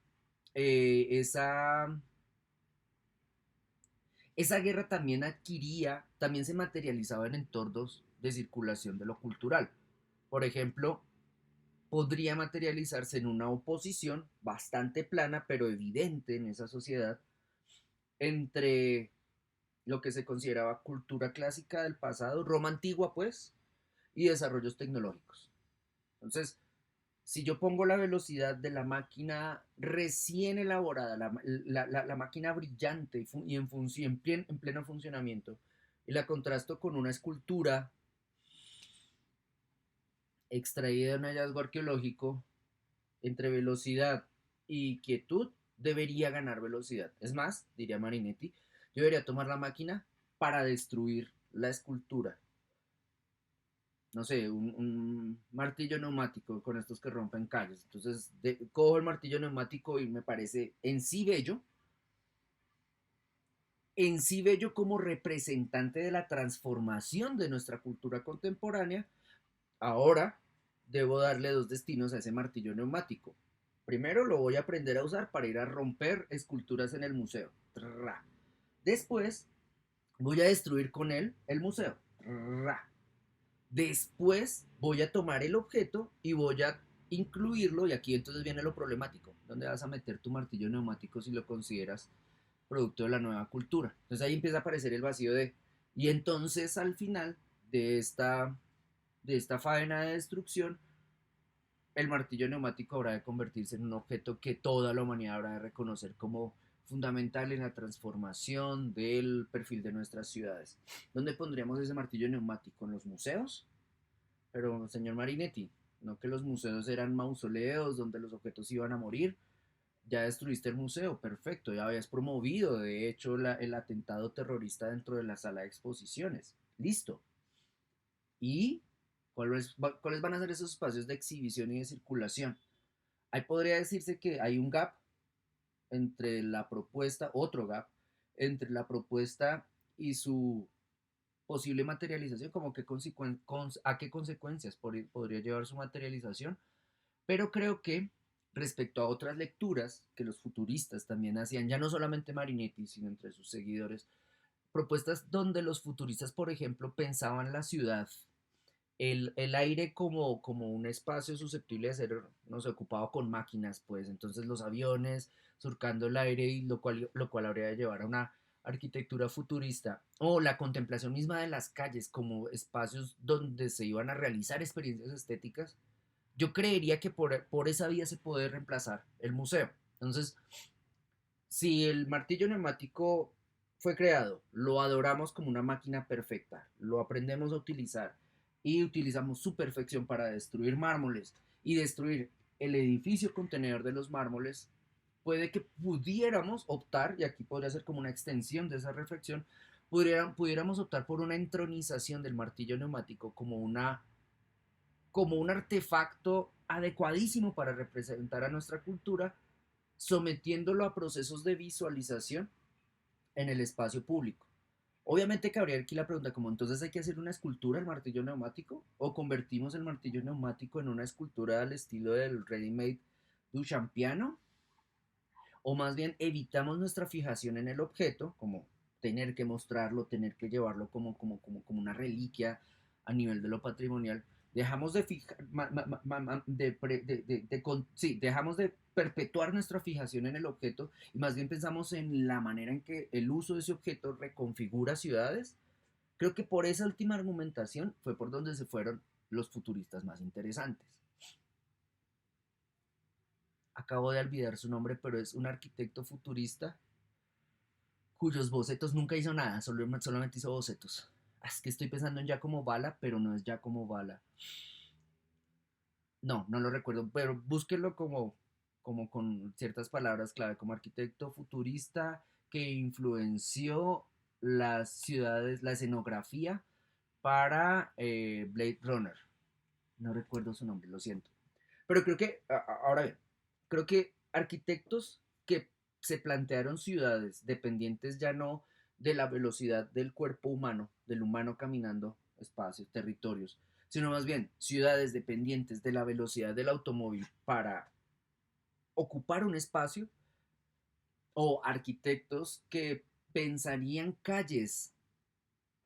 eh, esa, esa guerra también adquiría, también se materializaba en entornos de circulación de lo cultural. Por ejemplo, podría materializarse en una oposición bastante plana, pero evidente en esa sociedad, entre lo que se consideraba cultura clásica del pasado, Roma antigua pues, y desarrollos tecnológicos. Entonces, si yo pongo la velocidad de la máquina recién elaborada, la máquina brillante y en pleno funcionamiento, y la contrasto con una escultura extraída de un hallazgo arqueológico, entre velocidad y quietud, debería ganar velocidad. Es más, diría Marinetti, yo debería tomar la máquina para destruir la escultura. No sé, un martillo neumático con estos que rompen calles. Entonces, cojo el martillo neumático y me parece en sí bello como representante de la transformación de nuestra cultura contemporánea. Ahora debo darle dos destinos a ese martillo neumático. Primero lo voy a aprender a usar para ir a romper esculturas en el museo. Después voy a destruir con él el museo. Después voy a tomar el objeto y voy a incluirlo, y aquí entonces viene lo problemático. ¿Dónde vas a meter tu martillo neumático si lo consideras producto de la nueva cultura? Entonces ahí empieza a aparecer el vacío de... Y entonces al final de esta faena de destrucción, el martillo neumático habrá de convertirse en un objeto que toda la humanidad habrá de reconocer como fundamental en la transformación del perfil de nuestras ciudades. ¿Dónde pondríamos ese martillo neumático? ¿En los museos? Pero, señor Marinetti, no que los museos eran mausoleos donde los objetos iban a morir. Ya destruiste el museo, perfecto, ya habías promovido, de hecho, el atentado terrorista dentro de la sala de exposiciones. Listo. ¿Y cuáles van a ser esos espacios de exhibición y de circulación? Ahí podría decirse que hay un gap entre la propuesta, otro gap, entre la propuesta y su posible materialización, como que a qué consecuencias podría llevar su materialización, pero creo que respecto a otras lecturas que los futuristas también hacían, ya no solamente Marinetti, sino entre sus seguidores, propuestas donde los futuristas, por ejemplo, pensaban la ciudad, el aire como un espacio susceptible de ser, no sé, ocupado con máquinas, pues entonces los aviones surcando el aire y lo cual habría de llevar a una arquitectura futurista o la contemplación misma de las calles como espacios donde se iban a realizar experiencias estéticas, yo creería que por esa vía se puede reemplazar el museo. Entonces, si el martillo neumático fue creado, lo adoramos como una máquina perfecta, lo aprendemos a utilizar y utilizamos su perfección para destruir mármoles y destruir el edificio contenedor de los mármoles, puede que pudiéramos optar, y aquí podría ser como una extensión de esa reflexión, pudiéramos optar por una entronización del martillo neumático como un artefacto adecuadísimo para representar a nuestra cultura, sometiéndolo a procesos de visualización en el espacio público. Obviamente cabría aquí la pregunta como, entonces hay que hacer una escultura al martillo neumático o convertimos el martillo neumático en una escultura al estilo del ready-made Duchampiano, o más bien evitamos nuestra fijación en el objeto, como tener que mostrarlo, tener que llevarlo como una reliquia a nivel de lo patrimonial. Dejamos de fijar, sí, dejamos de perpetuar nuestra fijación en el objeto y más bien pensamos en la manera en que el uso de ese objeto reconfigura ciudades. Creo que por esa última argumentación fue por donde se fueron los futuristas más interesantes. Acabo de olvidar su nombre, pero es un arquitecto futurista cuyos bocetos nunca hizo nada, solamente hizo bocetos. Es que estoy pensando en Giacomo Bala, pero no es Giacomo Bala. No, no lo recuerdo, pero búsquelo como con ciertas palabras clave, como arquitecto futurista que influenció las ciudades, la escenografía para Blade Runner. No recuerdo su nombre, lo siento. Pero creo que, ahora bien, creo que arquitectos que se plantearon ciudades dependientes ya no de la velocidad del cuerpo humano, del humano caminando espacios, territorios, sino más bien ciudades dependientes de la velocidad del automóvil para ocupar un espacio, o arquitectos que pensarían calles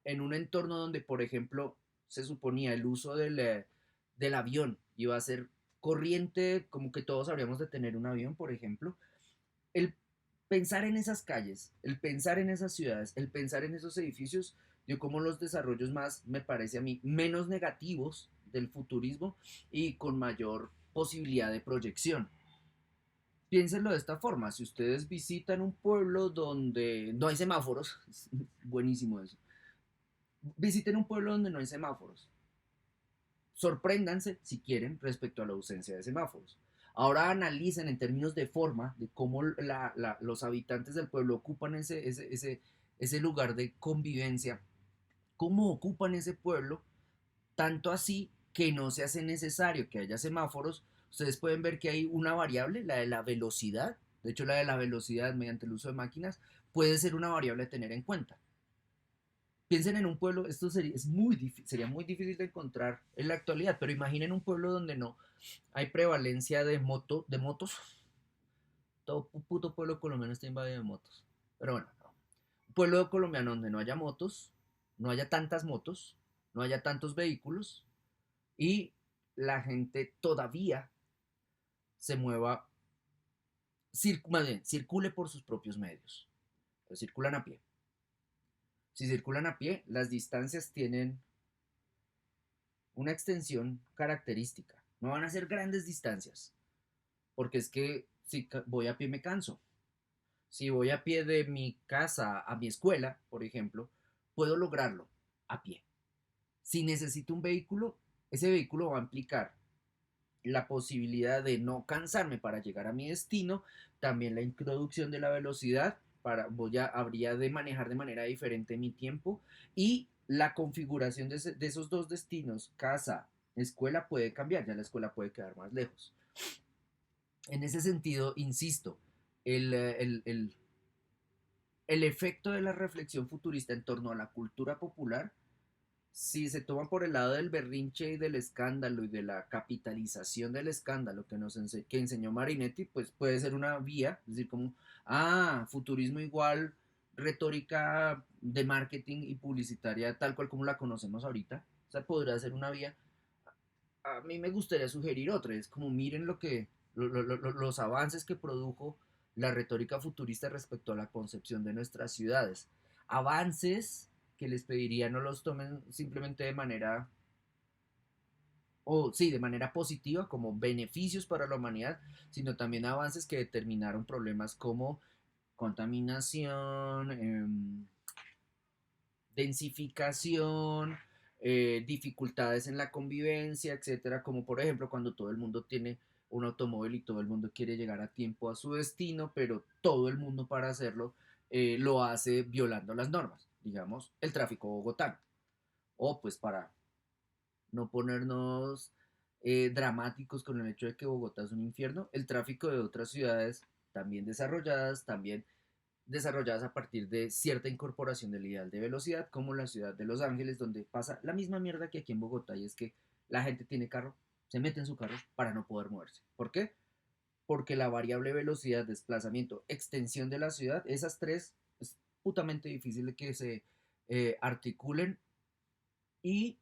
en un entorno donde, por ejemplo, se suponía el uso del avión iba a ser corriente, como que todos habríamos de tener un avión, por ejemplo. El pensar en esas calles, el pensar en esas ciudades, el pensar en esos edificios, dio como los desarrollos más, me parece a mí, menos negativos del futurismo y con mayor posibilidad de proyección. Piénsenlo de esta forma, si ustedes visitan un pueblo donde no hay semáforos, es buenísimo eso, visiten un pueblo donde no hay semáforos, sorpréndanse si quieren respecto a la ausencia de semáforos. Ahora analicen en términos de forma, de cómo los habitantes del pueblo ocupan ese lugar de convivencia, cómo ocupan ese pueblo, tanto así que no se hace necesario que haya semáforos. Ustedes pueden ver que hay una variable, la de la velocidad. De hecho, la de la velocidad mediante el uso de máquinas puede ser una variable a tener en cuenta. Piensen en un pueblo, esto sería muy difícil de encontrar en la actualidad, pero imaginen un pueblo donde no hay prevalencia de motos. Todo puto pueblo colombiano está invadido de motos. Pero bueno, no. Un pueblo colombiano donde no haya motos, no haya tantas motos, no haya tantos vehículos y la gente todavía se mueva, más bien, circule por sus propios medios. Pero circulan a pie. Si circulan a pie, las distancias tienen una extensión característica. No van a ser grandes distancias, porque es que si voy a pie me canso. Si voy a pie de mi casa a mi escuela, por ejemplo, puedo lograrlo a pie. Si necesito un vehículo, ese vehículo va a implicar la posibilidad de no cansarme para llegar a mi destino, también la introducción de la velocidad, habría de manejar de manera diferente mi tiempo y la configuración de esos dos destinos, casa, escuela, puede cambiar, ya la escuela puede quedar más lejos. En ese sentido, insisto, el, el, el, el efecto de la reflexión futurista en torno a la cultura popular, si se toma por el lado del berrinche y del escándalo y de la capitalización del escándalo que enseñó Marinetti, pues puede ser una vía, es decir, como, futurismo igual retórica de marketing y publicitaria tal cual como la conocemos ahorita. O sea, podría ser una vía. A mí me gustaría sugerir otra, es como miren los avances que produjo la retórica futurista respecto a la concepción de nuestras ciudades. Avances que les pediría no los tomen simplemente de manera, o sí, de manera positiva, como beneficios para la humanidad, sino también avances que determinaron problemas como contaminación, densificación, dificultades en la convivencia, etcétera, como por ejemplo cuando todo el mundo tiene un automóvil y todo el mundo quiere llegar a tiempo a su destino, pero todo el mundo para hacerlo lo hace violando las normas, digamos, el tráfico bogotano. O pues para no ponernos dramáticos con el hecho de que Bogotá es un infierno, el tráfico de otras ciudades también desarrolladas, también desarrolladas a partir de cierta incorporación del ideal de velocidad, como la ciudad de Los Ángeles, donde pasa la misma mierda que aquí en Bogotá, y es que la gente tiene carro, se mete en su carro para no poder moverse. ¿Por qué? Porque la variable velocidad, desplazamiento, extensión de la ciudad, esas tres es putamente difícil de que se articulen y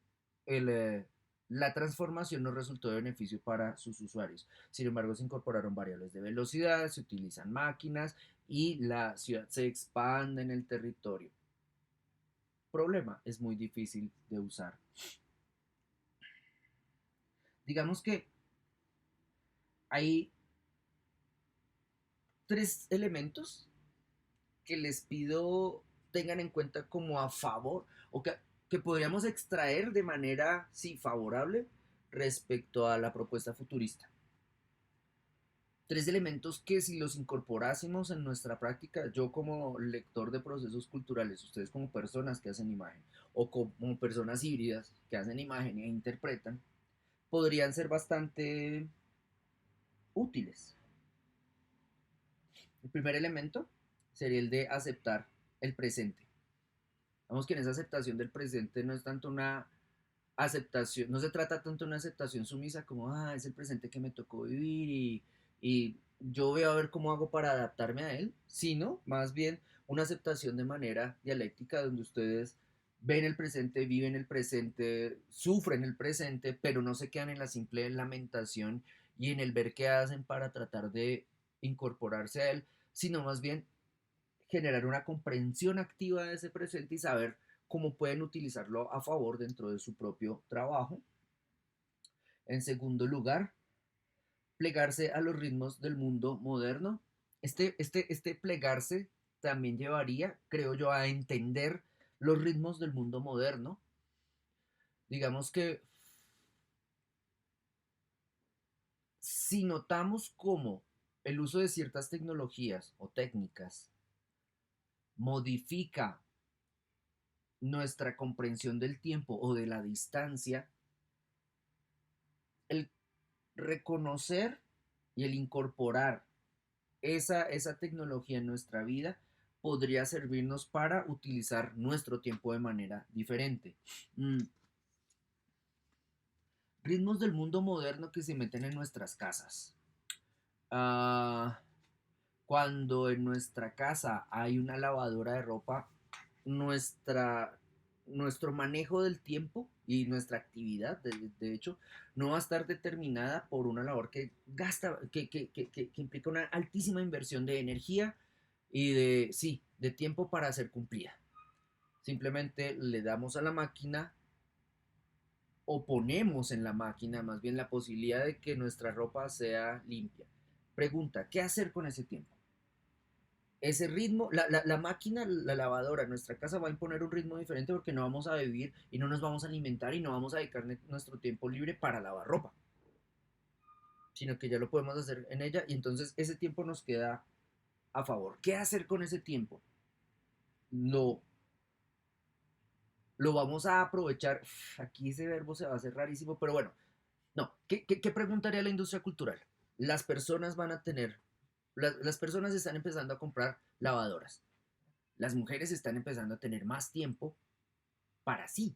el, la transformación no resultó de beneficio para sus usuarios. Sin embargo, se incorporaron variables de velocidad, se utilizan máquinas y la ciudad se expande en el territorio. Problema, es muy difícil de usar. Digamos que hay tres elementos que les pido tengan en cuenta como a favor o que podríamos extraer de manera, sí, favorable respecto a la propuesta futurista. Tres elementos que si los incorporásemos en nuestra práctica, yo como lector de procesos culturales, ustedes como personas que hacen imagen o como personas híbridas que hacen imagen e interpretan, podrían ser bastante útiles. El primer elemento sería el de aceptar el presente. Vamos que en esa aceptación del presente no es tanto una aceptación, no se trata tanto de una aceptación sumisa como, es el presente que me tocó vivir y yo voy a ver cómo hago para adaptarme a él, sino más bien una aceptación de manera dialéctica donde ustedes ven el presente, viven el presente, sufren el presente, pero no se quedan en la simple lamentación y en el ver qué hacen para tratar de incorporarse a él, sino más bien generar una comprensión activa de ese presente y saber cómo pueden utilizarlo a favor dentro de su propio trabajo. En segundo lugar, plegarse a los ritmos del mundo moderno. Este plegarse también llevaría, creo yo, a entender los ritmos del mundo moderno. Digamos que si notamos cómo el uso de ciertas tecnologías o técnicas modifica nuestra comprensión del tiempo o de la distancia, el reconocer y el incorporar esa tecnología en nuestra vida podría servirnos para utilizar nuestro tiempo de manera diferente. Ritmos del mundo moderno que se meten en nuestras casas. Ah, cuando en nuestra casa hay una lavadora de ropa, nuestra, nuestro manejo del tiempo y nuestra actividad, de hecho, no va a estar determinada por una labor que gasta, que implica una altísima inversión de energía y de, sí, de tiempo para ser cumplida. Simplemente le damos a la máquina o ponemos en la máquina más bien la posibilidad de que nuestra ropa sea limpia. Pregunta, ¿qué hacer con ese tiempo? Ese ritmo, la máquina, la lavadora en nuestra casa va a imponer un ritmo diferente porque no vamos a vivir y no nos vamos a alimentar y no vamos a dedicar nuestro tiempo libre para lavar ropa, sino que ya lo podemos hacer en ella y entonces ese tiempo nos queda a favor. ¿Qué hacer con ese tiempo? Lo, lo vamos a aprovechar. Aquí ese verbo se va a hacer rarísimo, pero bueno, no. ¿Qué preguntaría la industria cultural? Las personas van a tener, las personas están empezando a comprar lavadoras. Las mujeres están empezando a tener más tiempo para sí.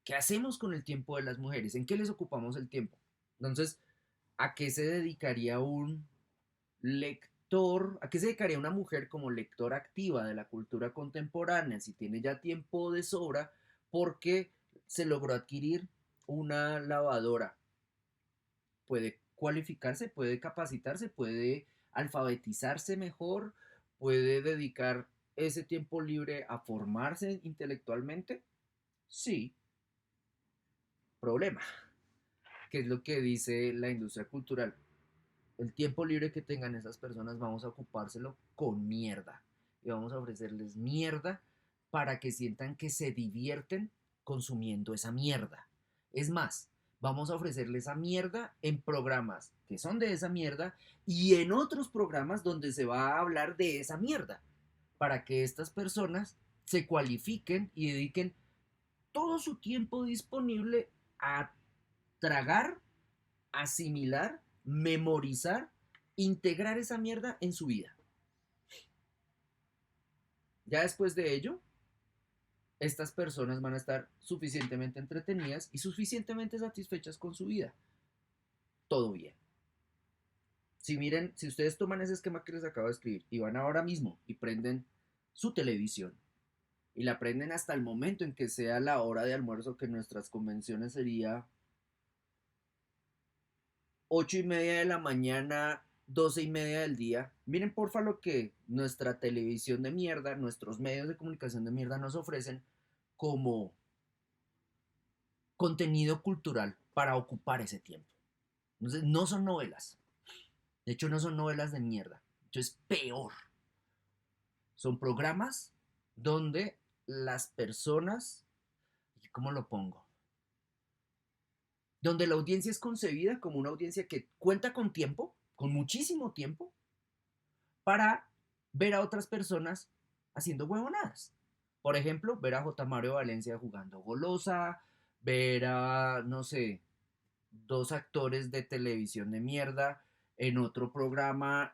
¿Qué hacemos con el tiempo de las mujeres? ¿En qué les ocupamos el tiempo? Entonces, ¿a qué se dedicaría un lector? ¿A qué se dedicaría una mujer como lectora activa de la cultura contemporánea si tiene ya tiempo de sobra porque se logró adquirir una lavadora? Puede cualificarse, puede capacitarse, puede alfabetizarse mejor, puede dedicar ese tiempo libre a formarse intelectualmente. Sí, problema, que es lo que dice la industria cultural. El tiempo libre que tengan esas personas vamos a ocupárselo con mierda. Y vamos a ofrecerles mierda para que sientan que se divierten consumiendo esa mierda. Es más, vamos a ofrecerles esa mierda en programas que son de esa mierda y en otros programas donde se va a hablar de esa mierda. Para que estas personas se cualifiquen y dediquen todo su tiempo disponible a tragar, asimilar, memorizar, integrar esa mierda en su vida. Ya después de ello, estas personas van a estar suficientemente entretenidas y suficientemente satisfechas con su vida. Todo bien. Si miren, si ustedes toman ese esquema que les acabo de escribir y van ahora mismo y prenden su televisión y la prenden hasta el momento en que sea la hora de almuerzo, que en nuestras convenciones sería 8:30 de la mañana, 12:30 del día. Miren porfa lo que nuestra televisión de mierda, nuestros medios de comunicación de mierda nos ofrecen como contenido cultural para ocupar ese tiempo. Entonces, no son novelas. De hecho, no son novelas de mierda. De hecho, es peor. Son programas donde las personas, ¿cómo lo pongo? Donde la audiencia es concebida como una audiencia que cuenta con tiempo, con muchísimo tiempo, para ver a otras personas haciendo huevonadas. Por ejemplo, ver a J. Mario Valencia jugando golosa, ver a, no sé, dos actores de televisión de mierda en otro programa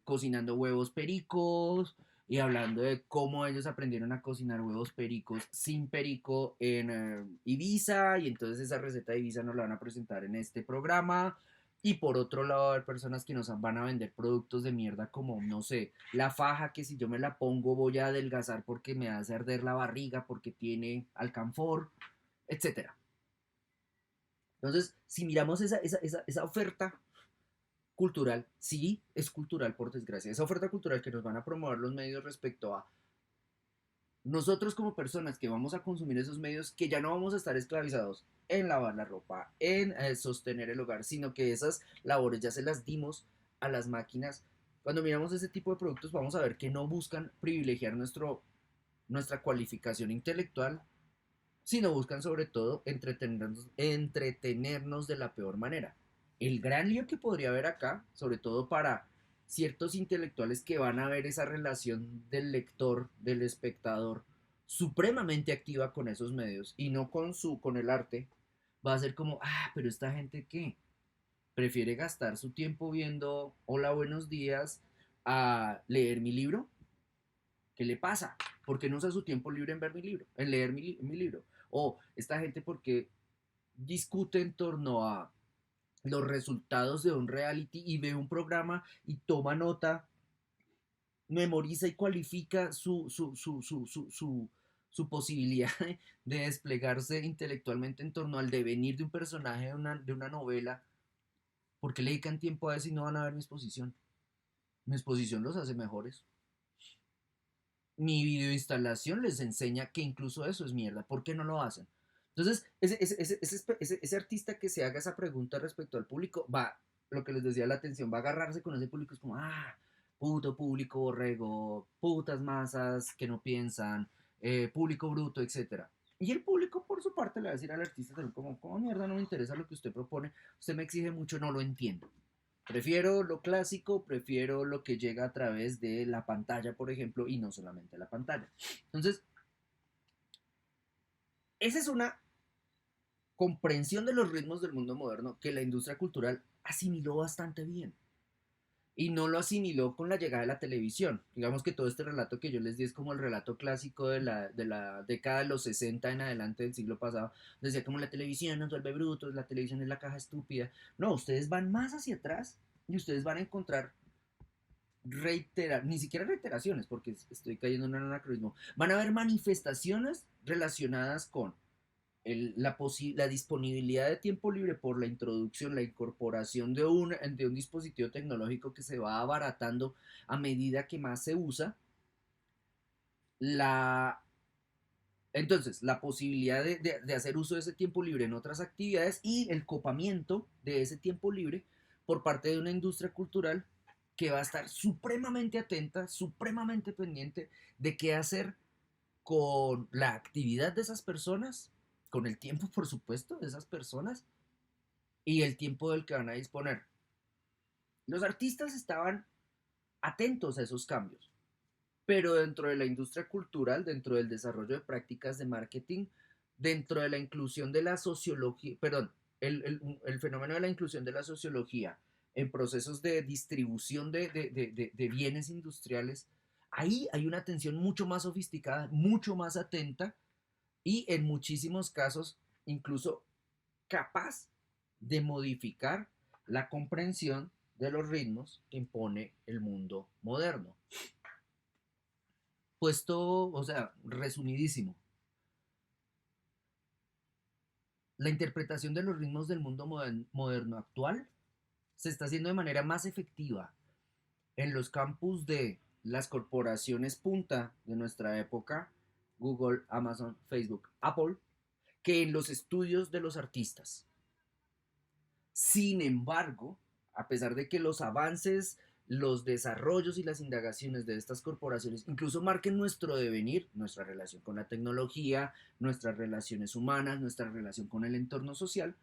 cocinando huevos pericos y hablando de cómo ellos aprendieron a cocinar huevos pericos sin perico en Ibiza, y entonces esa receta de Ibiza nos la van a presentar en este programa. Y por otro lado, hay personas que nos van a vender productos de mierda como, no sé, la faja que si yo me la pongo voy a adelgazar porque me hace arder la barriga, porque tiene alcanfor, etcétera. Entonces, si miramos esa oferta cultural, sí es cultural por desgracia, esa oferta cultural que nos van a promover los medios respecto a nosotros como personas que vamos a consumir esos medios, que ya no vamos a estar esclavizados en lavar la ropa, en sostener el hogar, sino que esas labores ya se las dimos a las máquinas. Cuando miramos ese tipo de productos vamos a ver que no buscan privilegiar nuestra cualificación intelectual, sino buscan sobre todo entretenernos de la peor manera. El gran lío que podría haber acá, sobre todo para ciertos intelectuales que van a ver esa relación del lector, del espectador, supremamente activa con esos medios y no con el arte, va a ser como, pero esta gente qué, prefiere gastar su tiempo viendo Hola, buenos días a leer mi libro. ¿Qué le pasa? ¿Por qué no usa su tiempo libre en ver mi libro, en leer mi libro? O esta gente, ¿por qué discute en torno a los resultados de un reality y ve un programa y toma nota, memoriza y cualifica su posibilidad de desplegarse intelectualmente en torno al devenir de un personaje de una novela? ¿Por qué le dedican tiempo a eso y no van a ver mi exposición? Mi exposición los hace mejores. Mi videoinstalación les enseña que incluso eso es mierda. ¿Por qué no lo hacen? Entonces, ese artista que se haga esa pregunta respecto al público, va, lo que les decía, la atención, va a agarrarse con ese público, es como, puto público borrego, putas masas que no piensan, público bruto, etcétera. Y el público, por su parte, le va a decir al artista también como mierda, no me interesa lo que usted propone, usted me exige mucho, no lo entiendo. Prefiero lo clásico, prefiero lo que llega a través de la pantalla, por ejemplo, y no solamente la pantalla. Entonces, esa es una comprensión de los ritmos del mundo moderno que la industria cultural asimiló bastante bien. Y no lo asimiló con la llegada de la televisión. Digamos que todo este relato que yo les di es como el relato clásico de la década de los 60 en adelante del siglo pasado. Decía como la televisión nos vuelve brutos, la televisión es la caja estúpida. No, ustedes van más hacia atrás y ustedes van a encontrar ni siquiera reiteraciones, porque estoy cayendo en un anacronismo. Van a haber manifestaciones relacionadas con la disponibilidad de tiempo libre por la introducción, la incorporación de un dispositivo tecnológico que se va abaratando a medida que más se usa. La, entonces, la posibilidad de hacer uso de ese tiempo libre en otras actividades y el copamiento de ese tiempo libre por parte de una industria cultural que va a estar supremamente atenta, supremamente pendiente de qué hacer con la actividad de esas personas, con el tiempo, por supuesto, de esas personas y el tiempo del que van a disponer. Los artistas estaban atentos a esos cambios, pero dentro de la industria cultural, dentro del desarrollo de prácticas de marketing, dentro de la inclusión de la sociología, perdón, el fenómeno de la inclusión de la sociología en procesos de distribución de bienes industriales, Ahí hay una atención mucho más sofisticada, mucho más atenta y en muchísimos casos incluso capaz de modificar la comprensión de los ritmos que impone el mundo moderno. Puesto, o sea, resumidísimo, la interpretación de los ritmos del mundo moderno actual se está haciendo de manera más efectiva en los campus de las corporaciones punta de nuestra época, Google, Amazon, Facebook, Apple, que en los estudios de los artistas. Sin embargo, a pesar de que los avances, los desarrollos y las indagaciones de estas corporaciones incluso marquen nuestro devenir, nuestra relación con la tecnología, nuestras relaciones humanas, nuestra relación con el entorno social,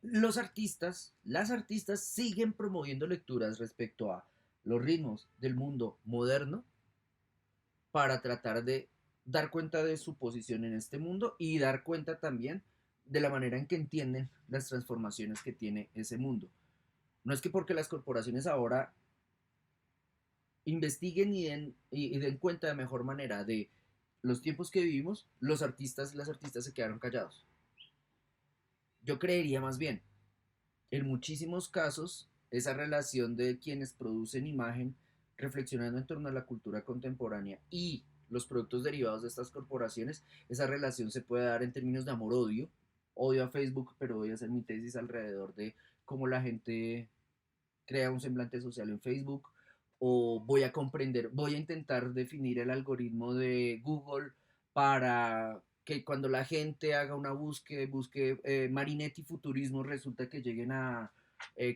los artistas, las artistas siguen promoviendo lecturas respecto a los ritmos del mundo moderno para tratar de dar cuenta de su posición en este mundo y dar cuenta también de la manera en que entienden las transformaciones que tiene ese mundo. No es que porque las corporaciones ahora investiguen y den cuenta de mejor manera de los tiempos que vivimos, los artistas y las artistas se quedaron callados. Yo creería más bien, en muchísimos casos, esa relación de quienes producen imagen reflexionando en torno a la cultura contemporánea y los productos derivados de estas corporaciones, esa relación se puede dar en términos de amor-odio. Odio a Facebook, pero voy a hacer mi tesis alrededor de cómo la gente crea un semblante social en Facebook, o voy a comprender, voy a intentar definir el algoritmo de Google para que cuando la gente haga una búsqueda, busque Marinetti futurismo, resulta que lleguen a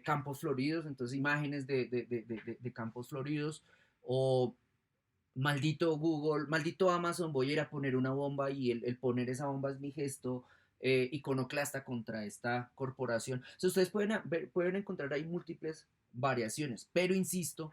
campos floridos, entonces imágenes de campos floridos, o maldito Google, maldito Amazon, voy a ir a poner una bomba y el poner esa bomba es mi gesto iconoclasta contra esta corporación. O sea, ustedes pueden encontrar ahí múltiples variaciones, pero insisto,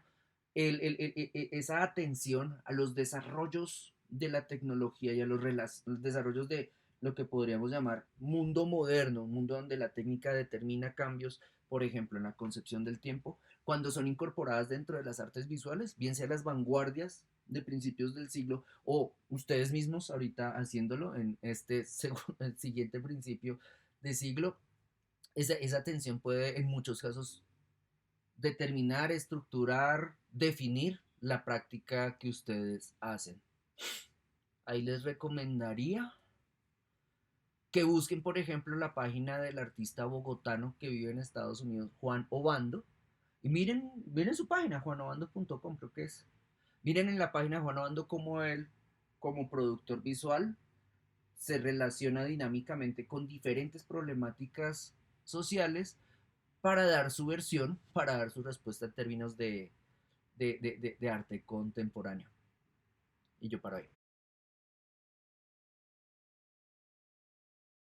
esa atención a los desarrollos de la tecnología y a los desarrollos de lo que podríamos llamar mundo moderno, un mundo donde la técnica determina cambios, por ejemplo, en la concepción del tiempo, cuando son incorporadas dentro de las artes visuales, bien sea las vanguardias de principios del siglo o ustedes mismos ahorita haciéndolo en este el siguiente principio de siglo, esa tensión puede en muchos casos determinar, estructurar, definir la práctica que ustedes hacen. Ahí les recomendaría que busquen, por ejemplo, la página del artista bogotano que vive en Estados Unidos, Juan Obando, y miren su página, juanobando.com, creo que es. Miren en la página de Juan Obando cómo él, como productor visual, se relaciona dinámicamente con diferentes problemáticas sociales para dar su versión, para dar su respuesta en términos de arte contemporáneo. Y yo paro ahí.